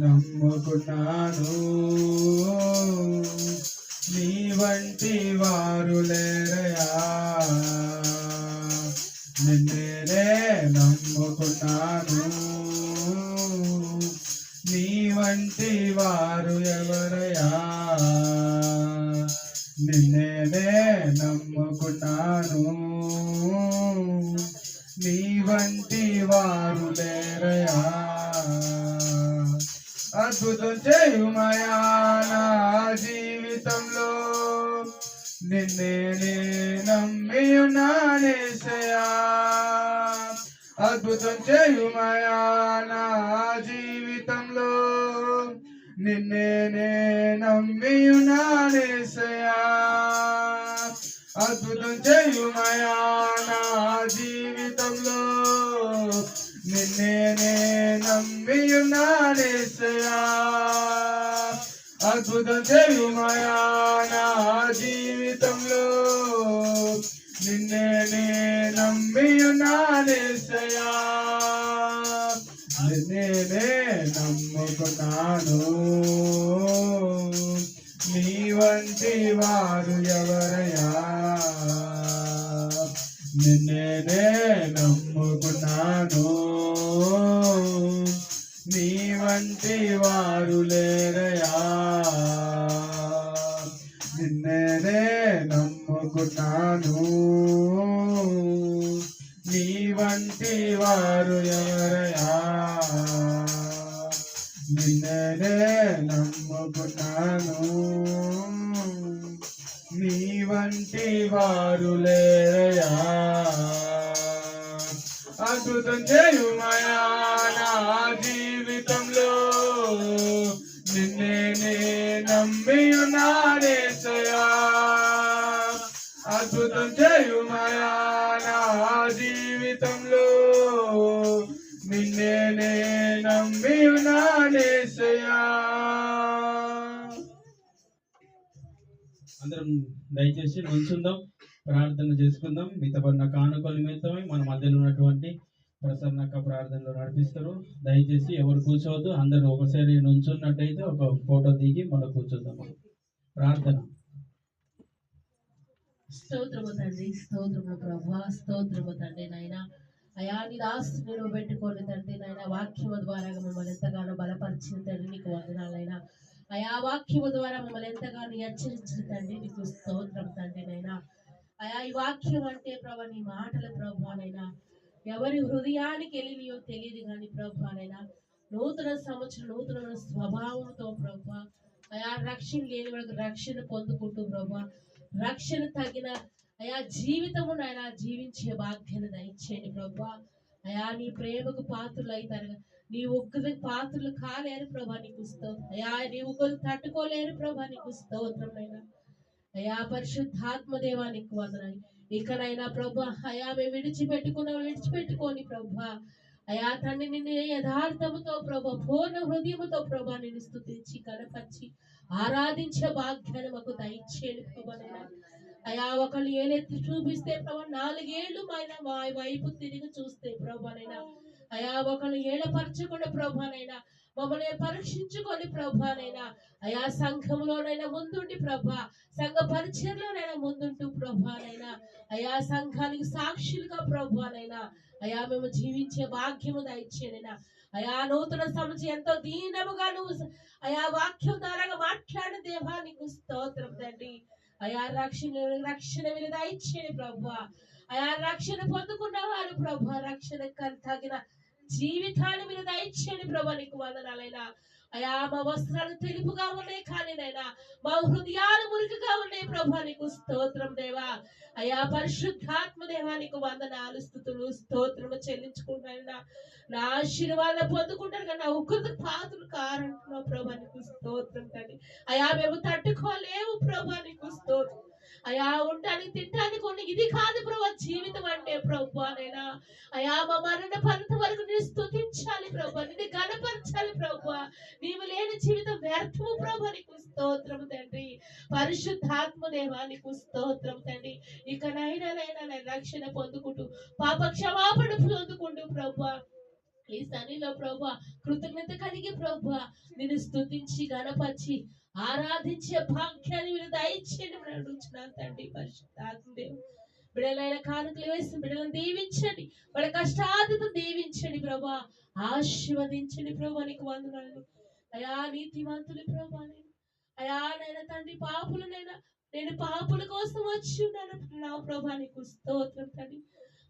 నమ్ముకున్నాను, నీ వంటి వారు లేరయ్యా. నిన్నే నమ్ముకున్నాను, నీ వంటి వారు ఎవరయ్యా? నిన్నే నమ్ముకున్నాను, నీ వంటి వారు లేరయ్యా. అద్భుతం చేయుమయా నా జీవితంలో, నిన్నే నమ్మియున్నానేసయ్యా. అద్భుతం చేయుమయా నా జీవితంలో, నిన్నే నమ్మియున్నానేసయ్యా. అద్భుతం చేయుమయా నా జీవితంలో, నిన్నే నమ్మియున్నానేసయ్యా. అద్భుతం చేయుమయా నా జీవితంలో, నిన్నే నమ్మియున్నానేసయ్యా. నిన్నే నమ్ముకున్నాను, నీ వంటి వారు ఎవరయ్యా? నిన్నే నమ్ముకున్నాను, నీ వంటి వారు లేరయ్యా. నిన్నే నమ్ముకున్నాను, నీ వంటి వారు ఎవరయ్యా? నిన్నే నమ్ముకున్నాను, నీ వంటి వారు లేరయ్యా. అద్భుతం చేయుమయా నా జీవితంలో, నిన్నే నమ్మియున్నానేసయ్యా. అద్భుతం చేయుమయా నా జీవితంలో, నిన్నే నమ్మియున్నానేసయ్యా. అందరం దయచేసి నుంచుందాం, ప్రార్థన చేసుకుందాం. మితపడిన కానుకల నిమిత్తమై మన మధ్యలో ఉన్నటువంటి ప్రసన్నక ప్రార్థనలో నడిపిస్తారు. దయచేసి ఎవరు కూర్చోవద్దు, అందరూ ఒకసారి నుంచున్నట్టయితే ఒక ఫోటో దిగి మళ్ళీ కూర్చుందాం. ప్రార్థన. స్తోత్రము తండ్రి, స్తోత్రము ప్రభా, స్తోత్రము తండ్రి నాయన. అయా నీ దాస్తుని నువ్వు పెట్టుకోండి తండ్రి నాయన. వాక్యము ద్వారా మమ్మల్ని ఎంతగానో బలపరిచిన తండ్రి నీకు వందనాలైనా. అయా వాక్యము ద్వారా మమ్మల్ని ఎంతగానో హెచ్చరించిన తండ్రి నీకు స్తోత్రం తండ్రి నైనా. అయా ఈ వాక్యం అంటే ప్రభా నీ మాటల ప్రభానైనా ఎవరి హృదయానికి వెళ్ళినయో తెలియదు కానీ ప్రభానైనా నూతన సంవత్సరం నూతన స్వభావంతో ప్రభా అయా రక్షణ లేని వాళ్ళకి రక్షణ పొందుకుంటూ ప్రభా రక్షణ తగిన అయా జీవితము నాయన జీవించే భాగ్యాన్ని దయచేయండి ప్రభా. అయా నీ ప్రేమకు పాత్రలు అవుతారు, నీ ఉగ్గులకు పాత్రలు కాలేరు ప్రభా నీకు స్తోత్రం. అయా నీ ఉగ్గులు తట్టుకోలేరు ప్రభా నీకు స్తోత్రం అయినా. అయా పరిశుద్ధాత్మ దేవానికి వందనాలు. ఇకనైనా ప్రభా అయా మేము విడిచిపెట్టుకొని ప్రభా అయా తండ్రి నిన్ను యథార్థముతో ప్రభా పూర్ణ హృదయముతో ప్రభా నిన్ను స్తుతించి కనపరిచి ఆరాధించే భాగ్యాన్ని మాకు దయచేయండి ప్రభా. అయా ఒకళ్ళు ఏలెత్తి చూపిస్తే ప్రభా 4 ఏళ్ళు మా వైపు తిరిగి చూస్తే ప్రభానైనా అయా ఒకళ్ళు ఏలపరచకుండా ప్రభానైనా మమ్మల్ని పరీక్షించుకొని ప్రభానైనా అయా సంఘంలోనైనా ముందుండి ప్రభా సంఘ పరిచయంలోనైనా ముందుంటూ ప్రభానైనా అయా సంఘానికి సాక్షులుగా ప్రభానైనా అయా మేము జీవించే భాగ్యము దయచేనైనా అయా నూతన సంవత్సరం ఎంతో దీనముగా నువ్వు అయా వాక్యం ద్వారా మాట్లాడిన దేవానికి స్తోత్రం తండ్రి అయా రక్షణ మీద దయచేయండి ప్రభా అయా రక్షణ పొందుకున్న వారు ప్రభా రక్షణ తగిన జీవితాన్ని మీరు దయచేయండి ప్రభా నీకు వందనాలైనా అయా మా వస్త్రాలు తెలుపుగా ఉన్నాయి కానీ నైనా మా హృదయాలు మురికిగా ఉన్నాయి ప్రభా నీకు స్తోత్రం దేవా అయా పరిశుద్ధాత్మ దేవా నీకు వందనాలు స్తుతులు స్తోత్రము చెల్లించుకుంటున్నా నా ఆశీర్వాదం పొందుకుంటాను కానీ నా ఉగ్రత పాత్రలు కారంటున్నావు ప్రభా నీకు స్తోత్రం తండ్రి అయా మేము తట్టుకోలేము ప్రభా నీకు స్తోత్రం అయా ఉండడానికి తినడానికి కొన్ని ఇది కాదు ప్రభా జీవితం అంటే ప్రభా నైనా అయా మా మరణ పంత వరకు నేను స్తుతించాలి ప్రభా నిన్ను గణపరచాలి ప్రభా నీవు లేని జీవితం వ్యర్థము ప్రభా నీకు స్తోత్రం తండ్రి పరిశుద్ధాత్మ దేవా నీకు స్తోత్రం తండ్రి ఇకనైనా నేను రక్షణ పొందుకుంటూ పాప క్షమాపణ పొందుకుంటూ ప్రభా ఈ సన్నిలో ప్రభా కృతజ్ఞత కలిగి ప్రభా నిన్ను స్తుతించి గణపరిచి ఆరాధించే భాగ్యాన్ని మీరు దయచేయండి అడుగుతున్నాను తండ్రి పరిశుద్ధాత్మదేవు బిడ్డలైన కానుకలు వేసి బిడ్డలను దీవించండి వాళ్ళ కష్టార్థత దీవించండి ప్రభా ఆశీర్వదించండి ప్రభా నీకు వందనాలు అయా నీతిమంతులు ప్రభా అయా నైనా తండ్రి పాపులనైనా నేను పాపుల కోసం వచ్చి ఉన్నాను నా ప్రభా నీకు స్తోత్రం తండ్రి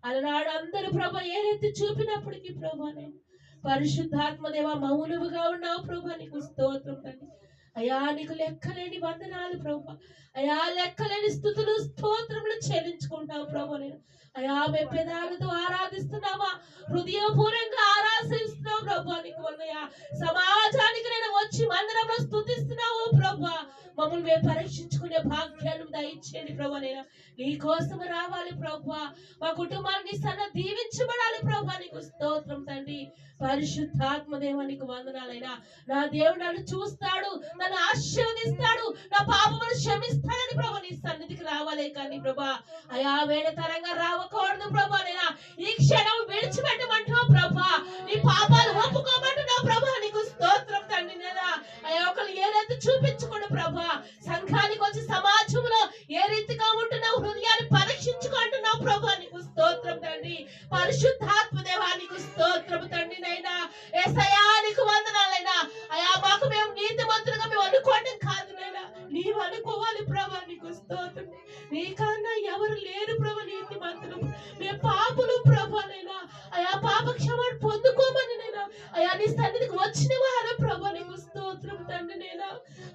అలనాడు అందరూ ప్రభా ఏదైతే చూపినప్పటికీ ప్రభా నేను పరిశుద్ధాత్మదేవ మౌనముగా ఉన్నావు ప్రభా నీకు స్తోత్రం తండ్రి అయా నీకు లెక్కలేని వందనాలు ప్రభా అయా లెక్కలేని స్తుతులు స్తోత్రములు చెల్లించుకుంటావు ప్రభా నేను అయా మే పెదాలతో ఆరాధిస్తున్నావా హృదయపూర్వకంగా ఆరాధిస్తున్నావు ప్రభా నీకు వందయా సమాజానికి నేను వచ్చి మందిరంలో స్తుతిస్తున్నావు ప్రభా మమ్మల్ని మేము పరీక్షించుకునే భాగ్యాన్ని దయచేయండి ప్రభా నేను నీ కోసం రావాలి ప్రభా మా కుటుంబాన్ని సన్న దీవించబడాలి ప్రభా నీకు స్తోత్రం తండ్రి పరిశుద్ధాత్మ దేవానికి వందనాలైనా నా దేవుడు నన్ను చూస్తాడు నన్ను ఆశీర్వదిస్తాడు నా పాపమును క్షమిస్తాడని ప్రభా నీ సన్నిధికి రావాలే కానీ ప్రభా అయా వేడతరంగా రావకూడదు ప్రభా నేనా ఈ క్షణం విడిచిపెట్టమంటున్నావు ప్రభా నీ పాపాలు ఒప్పుకోమంటున్నావు ప్రభా నీకు స్తోత్రం తండ్రి నేనా అయా ఒకళ్ళు ఏదైతే చూపించుకోండి ప్రభా సంఘానికి వచ్చి సమాజంలో ఏ రీతిగా ఉంటున్నావు హృదయాన్ని పరీక్షించుకుంటున్నావు ప్రభా నీకు స్తోత్రం తండ్రి పరిశుద్ధాత్మ దేవానికి స్తోత్రం తండ్రి నైనా యేసయ్యా నీకు వందనాలైనా అయా మాకు మేము నీతిమంతులుగా మేము అనుకోవడం కాదు నైనా నీవు అనుకోవాలి ప్రభా నీకు స్తోత్రం నీకన్నా ఎవరు లేరు ప్రభా నీతిమంతులు మేము పాపులు ప్రభా నైనా అయా పాప క్షమాపణ పొందుకోమని నైనా అయా నీ సన్నిధికి వచ్చిన వారు ప్రభా నీకు స్తోత్రం తండ్రి నైనా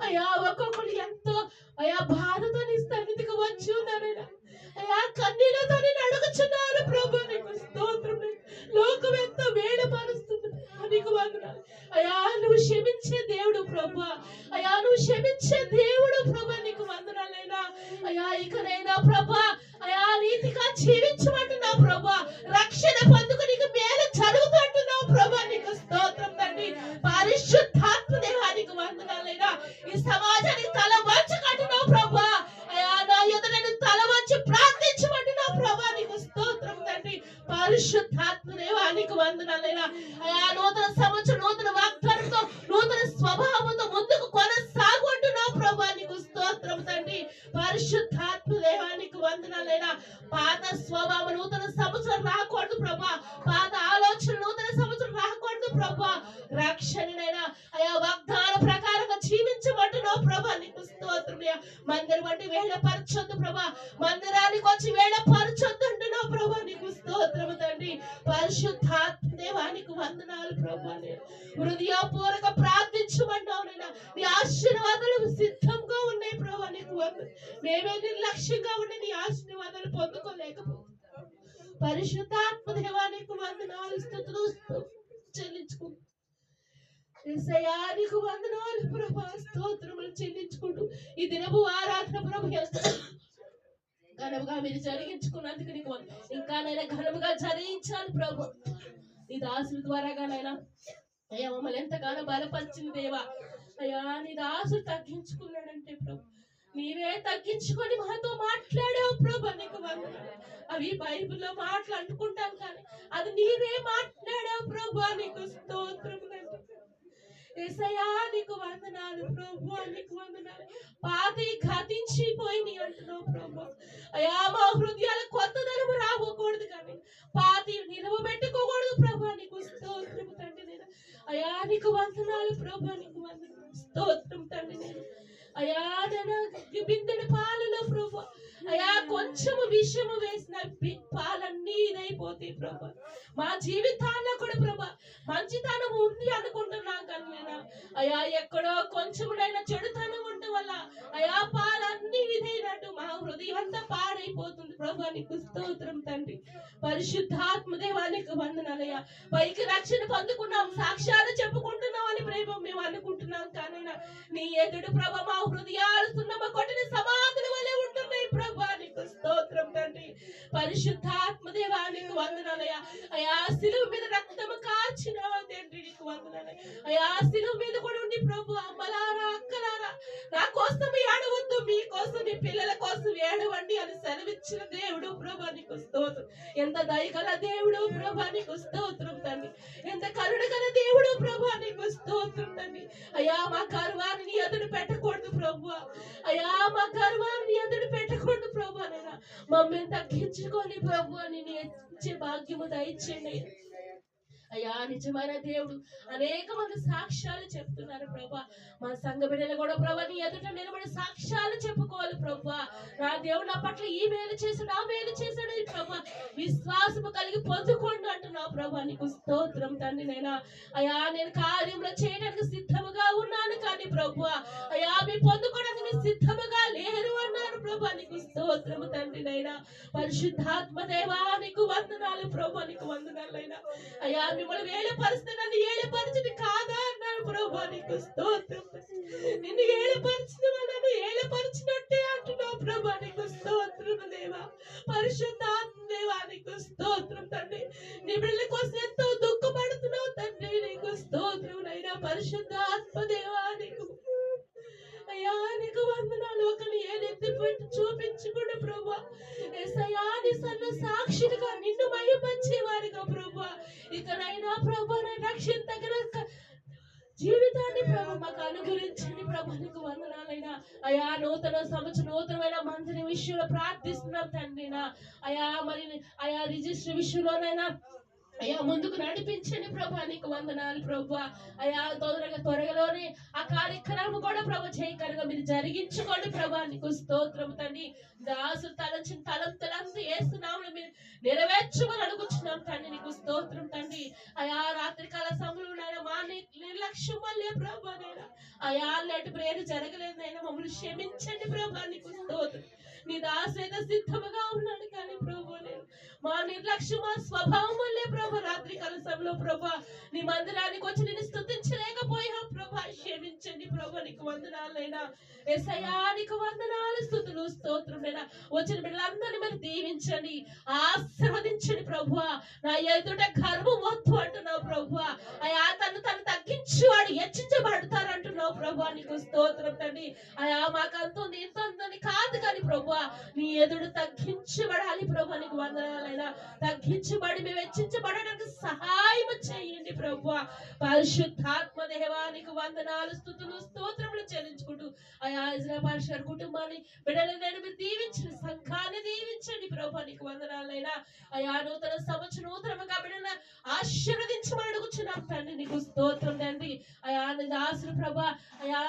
అయా ఒక్కొక్కరు ఎంతో అయా బాధతో నీ సన్నిధికి వచ్చి ఉన్నారైనా అయా కన్నీళ్లతో నేను అడుగుచున్నారు ప్రభా నీకు స్తోత్రం లోకం ఎంతో వేడపరుస్తుంది నీకు వందనాలు అయా నువ్వు క్షమించే దేవుడు ప్రభా అయా నువ్వు క్షమించే దేవుడు ప్రభా నీకు వందనాలైనా అయా ఇకనైనా ప్రభా అయా నీతిగా జీవించమంటున్నావు ప్రభా రక్షణ పొందుకు నీకు మేలు జరుగుతుంటున్నావు ప్రభా నీకు స్తోత్రం తండ్రి పరిశుద్ధాత్మ దేవానికి వందనాలైనా ఈ సమాజానికి తల వంచుకుంటున్నావు ప్రభా అయా నా ఎదుట నేను తల వంచి ప్రార్థించమంటున్నావు ప్రభా నీకు స్తోత్రం తండ్రి పరిశుద్ధాత్మ దేవానికి వందనాలైనా అయా నూతన సంవత్సరం నూతన వాగ్దానంతో నూతన స్వభావంతో ముందుకు కొనసాగుంటున్నావు ప్రభా నీకు స్తోత్రం తండ్రి పరిశుద్ధాత్మ దేవానికి వందనాలైనా పాత స్వభావం నూతన సంవత్సరం రాకూడదు ప్రభా పాత ఆలోచన నూతన సంవత్సరం రాకూడదు ప్రభా రక్షణనైనా అయా వాగ్దాన ప్రకారంగా జీవించబట్టున్నావు ప్రభా నీకు స్తోత్రం మందిరం వంటి వేళపరచొద్దు ప్రభా మందిరానికి వచ్చి వేళపరచొద్దు అంటున్నావు ప్రభా నీకు స్తోత్రం తండ్రి పరిశుద్ధాత్మ దేవానికి వందనాలు ప్రభా నేను హృదయపూర్వక ప్రార్థించమన్నావు నైనా నీ ఆశీర్వాదాలు సిద్ధంగా ఉన్నాయి ప్రభా నీకు మేమే నిర్లక్ష్యంగా ఉండి నీ ఆశీర్వాదాలు పొందుకోలేకపోతున్నాం పరిశుద్ధాత్మ దేవానికి వందనాలు స్తుతులు చెల్లించుకుంటూ యేసయ్యా నీకు వందనాలు ప్రభా స్తోత్రములు చెల్లించుకుంటూ ఈ దినపు ఆరాధన ప్రభు ఘనముగా మీరు జరిగించుకున్నందుకు నీకు ఇంకా నైనా ఘనముగా జరిగించాలి ప్రభు నీ దాసుల ద్వారాగానైనా అయ్యా మమ్మల్ని ఎంతగానో బలపరిచింది దేవా అయ్యా నీ దాసులు తగ్గించుకున్నాడంటే ప్రభు నీవే తగ్గించుకొని మాతో మాట్లాడావు ప్రభా, నీకు వందనాలు. అవి బైబిల్లో మాటలు అనుకుంటాం కానీ అది నీవే మాట్లాడావు ప్రభా, నీకు స్తోత్రం తండ్రి. యేసయ్యా నీకు వందనాలు ప్రభా, నీకు వందనాలు. పాతి గతించిపోయి అంటున్నావు ప్రభా. అయ్యా మా హృదయాల కొత్తదనం రాబోకూడదు కానీ పాతి నిలవబెట్టుకోకూడదు ప్రభా, నీకు స్తోత్రం తండ్రి. నేను అయ్యా నీకు వందనాలు ప్రభా, నీకు వందనాలు, స్తోత్రం తండ్రి. నేను అయ్యా నేను బిందెడు పాలలో ప్రభా, అయ్యా కొంచెము విషము వేసిన పాలన్నీ ఇదైపోతాయి ప్రభా. మా జీవితాల్లో కూడా ప్రభా మంచితనం ఉంది అనుకుంటున్నాం కానీ నేను అయ్యా ఎక్కడో కొంచెముడైనా చెడుతనం ఉండటం వల్ల అయ్యా పాలన్నీ ఇదైనట్టు మా హృదయం అంతా పాడైపోతుంది ప్రభా, నీకు స్తోత్రం తండ్రి. పరిశుద్ధాత్మ దేవానికి వందనాలయ్యా. పైకి రక్షణ పొందుకున్నాం, సాక్ష్యాలు చెప్పుకుంటున్నాం అని ప్రేమ మేము అనుకుంటున్నాం కానీ నీ ఎదుడు ప్రభా మా హృదయాలు సున్నమ కొట్టిన సమాధుల వలె ఉంటున్నాయి ప్రభా, నీకు స్తోత్రం తండ్రి. పరిశుద్ధాత్మ దేవానికి వందనాలయ్యా. అయ్యా శిలువ మీద రక్తము కార్చిన తండ్రి, నీకు వందనాలయ్యా. అయ్యా శిలువ మీద కూడా ఉండి ప్రభు, అమ్మలారా అక్కలారా నా కోసం ఏడవద్దు, మీ కోసం మీ పిల్లల కోసం ఏడవండి అని సెలవిచ్చిన దేవుడు ప్రభా, నీకు స్తోత్రం. ఎంత దయగల దేవుడు ప్రభా, నీకు స్తోత్రం తండ్రి. ఎంత కరుణ గల దేవుడు ప్రభా, నీకు స్తోత్రం తండ్రి. అయ్యా మా గర్వాన్ని నీ ఎదురు పెట్టకూడదు ప్రభు, అయ్యా మా గర్వాన్ని ఎదురు పెట్టకూడదు ప్రభు. నేను మమ్మల్ని తగ్గించుకొని ప్రభు అని ఇచ్చే భాగ్యము దయచేయండి అయ్యా. నిజమైన దేవుడు అనేక మంది సాక్ష్యాలు చెప్తున్నారు ప్రభా. మా సంఘ బిడ్డలు కూడా ప్రభా నీ ఎదుట నిలబడి సాక్ష్యాలు చెప్పుకోవాలి ప్రభా. నా దేవుడు నా పట్ల ఈ మేలు చేశాడు, ఆ మేలు చేశాడు ప్రభా. విశ్వాసము కలిగి పొందుకోండి అంటున్నావు ప్రభా, నీకు స్తోత్రం తండ్రి. నైనా అయ్యా నేను కార్యంలో చేయడానికి సిద్ధముగా ఉన్నాను కానీ ప్రభు అయ్యా మీ పొందుకోవడానికి సిద్ధముగా లేరు అన్నారు ప్రభా, నీకు స్తోత్రము తండ్రి. నైనా పరిశుద్ధాత్మ దేవా నీకు వందనాలు ప్రభా, నీకు వందనాలైనా. అయ్యా మిమ్మల్ని వేలపరిస్తే నన్ను ఏలపరిచింది కాదా అన్నారు ప్రభా, నీకు స్తోత్రం. నిన్ను ఏలపరిచిన నన్ను ఏలపరిచినట్టే అంటున్నావు ప్రభా, నీకు స్తోత్రం దేవా. పరిశుద్ధాత్మ దేవా నీకు స్తోత్రం తండ్రి. నీ బిడ్డల కోసం ఎంతో దుఃఖపడుతున్నావు తండ్రి, నీకు స్తోత్రం నైనా. పరిశుద్ధాత్మ దేవా నీకు అయ్యా నీకు వందనాలు. ఒకరిని ఏదెత్తి పెట్టి చూపించుకుంటూ ప్రభా యేసయ్యా నీ సన్ను సాక్షిగా నిన్ను మహిమపరిచేవారిగా ప్రభా ఇకనైనా ప్రభా రక్షణ తగిన జీవితాన్ని ప్రభు మాకు అనుగ్రహించండి ప్రభు, నీకు వందనాలైనా. అయా నూతన సంవత్సరం నూతనమైన మందిని విషయంలో ప్రార్థిస్తున్నాం తండ్రినా. అయా మరి అయా రిజిస్టర్ విషయంలోనైనా అయ్యా ముందుకు నడిపించండి ప్రభా, నీకు వందనాలు ప్రభా. అయ్యా త్వరగాలోనే ఆ కార్యక్రమం కూడా ప్రభు చేయకరంగా మీరు జరిగించుకోండి ప్రభా, నీకు స్తోత్రం తండ్రి. దాసు తలంచిన తలంతలంతా ఏస్తున్నాము మీరు నెరవేర్చమని అడుగుచున్నాం తండ్రి, నీకు స్తోత్రం తండ్రి. అయా రాత్రికాల సమయంలో మా నిర్లక్ష్యం వల్లే ప్రభా నైనా అయా అలాంటి ప్రేరు జరగలేదైనా మమ్మల్ని క్షమించండి ప్రభా, నీకు స్తోత్రం. నీ దాసు అయితే సిద్ధముగా ఉన్నాడు కానీ ప్రభు నేను మా నిర్లక్ష్యం మా స్వభావం వల్లే ప్రభు రాత్రి కలసంలో ప్రభా నీ మందిరానికి వచ్చి నేను స్తుతించలేకపోయా ప్రభా, క్షమించండి ప్రభా, నీకు వందనాలైనా. యేసయ్యా నీకు వందనాలు, స్తుతులు, స్తోత్రమైనా. వచ్చిన బిడ్డలందరినీ మరి దీవించండి, ఆశీర్వదించండి ప్రభువా. నా ఎదుట గర్వం వద్దు అంటున్నావు ప్రభువా. అయా తను తగ్గించి వాడు హెచ్చించబడతారు అంటున్నావు ప్రభా, నీకు స్తోత్రం తండ్రి. అయా మాకంత ఇంత ఉందని కాదు కానీ ప్రభువా నీ ఎదుడు తగ్గించబడాలి ప్రభా, నీకు వందనాలైనా. తగ్గించబడి మేము హెచ్చించబడడానికి సహాయం చేయండి ప్రభువా. పరిశుద్ధాత్మ దేవానికి వందనాలు, స్తుతులు, స్తోత్రములు చెల్లించుకుంటూ అయా ఇజ్రాయెల్ పాస్టర్ కుటుంబాన్ని బిడ్డలను మీరు దీవించండి, సంఘాన్ని దీవించండి ప్రభా, నీకు వందనాలైనా. అయా నూతన సంవత్సరం నూతనముగా బిడ్డలను ఆశీర్వదించమని అడుగుచున్నాం తండ్రి, నీకు స్తోత్రం తండ్రి. అయా దాసులు ప్రభా అయా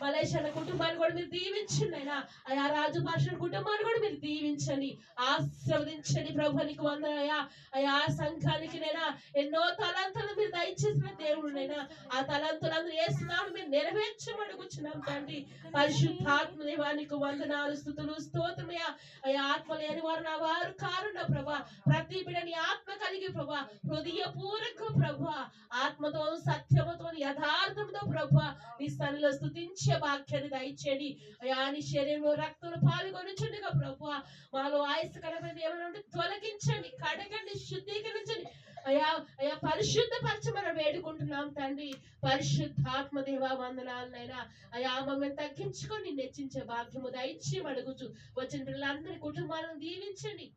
మలేషియా కుటుంబాన్ని కూడా మీరు దీవించండి అయినా. అయా రాజు పాస్టర్ కుటుంబాన్ని కూడా మీరు దీవించండి, ఆశీర్వదించండి ప్రభా, నీకు వందనయ్యా. అయా సంఘానికి నైనా ఎన్నో తలంతులు మీరు దయచేసిన దేవుడునైనా ఆ తలంతులందరూ వేస్తున్నాను మీరు నెరవేర్చమడుగుచున్నాం తండ్రి. పరిశుద్ధాత్మ దేవానికి వందనాలు, స్తుతులు, స్తోత్రమయ్యా. అయ్యా ఆత్మ లేని వారు నా వారు కారుణ ప్రభా. ప్రతి బిడ్డని ఆత్మ కలిగి ప్రభా, హృదయపూర్వక ప్రభా, ఆత్మతో సత్యముతో యథార్థంతో ప్రభా నీ స్థలంలో స్తుతించే వాక్యాన్ని దయచేయండి. అయా నీ శరీరంలో రక్తంలో పాల్గొనుచుండగా ప్రభా మాలో ఆయుష్కరమైన ఏమైనా ఉంటే తొలగించండి, కడగండి, శుద్ధీకరించండి. అయా అయా పరిశుద్ధపరచమని వేడుకుంటున్నాం తండ్రి. పరిశుద్ధాత్మ దేవా వందనాలనైనా అయా మమ్మల్ని తగ్గించుకొని నెచ్చించే భాగ్యము దయచేయమని అడుగుచు వచ్చిన పిల్లలందరి కుటుంబాలను దీవించండి,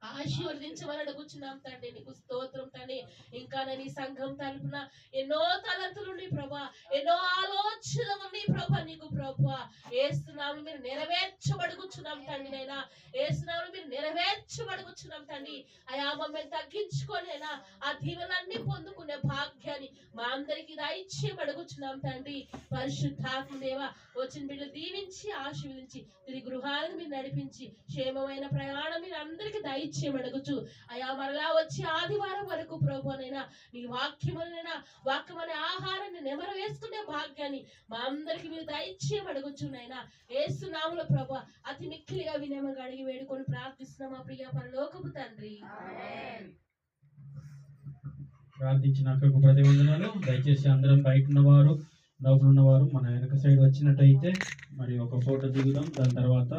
ఆశీర్వదించమని అడుగుచున్నాం తండ్రి. నీకు స్తోత్రం తండ్రి. ఇంకా నీ సంఘం తరపున ఎన్నో తలంతులు ఉన్నాయి ప్రభా, ఎన్నో ఆలోచనలు ఉన్నాయి ప్రభా. నీకు ప్రభా ఏస్తున్నాము మీరు నెరవేర్చబడుగుచున్నాం తండ్రి. నైనా ఏస్తున్నాము మీరు నెరవేర్చబడుగుచున్నాం తండ్రి. అయా మమ్మల్ని తగ్గించుకొని అయినా ఆ దీవెనలన్నీ పొందుకునే భాగ్యాన్ని మా అందరికి దయచేయబడుగుచున్నాం తండ్రి. పరిశుద్ధాత్మ దేవ వచ్చిన బిడ్డలు దీవించి ఆశీర్వదించి తిరిగి గృహాలను మీరు నడిపించి క్షేమమైన ప్రయాణం మీరు అందరికి దయచేయమడుగుచు అయా మరలా వచ్చి ఆదివారం వరకు ప్రభునైనా నీ వాక్యమునైనా వాక్యమనే ఆహారాన్ని నెమరు వేసుకునే భాగ్యాన్ని మా అందరికి మీరు దయచేయమడుగుచునైనా యేసు నామములో ప్రభు అతి మిక్కిలిగా వినయముగా అడిగి వేడుకొని ప్రార్థిస్తున్నాం మా ప్రియ పరలోకపు తండ్రి. ప్రార్థించిన అక్కకు ప్రతి వందనాలు. దయచేసి అందరం బయట ఉన్నవారు లోపల ఉన్నవారు మన వెనక సైడ్ వచ్చినట్టయితే మరి ఒక ఫోటో దిగుదాం. దాని తర్వాత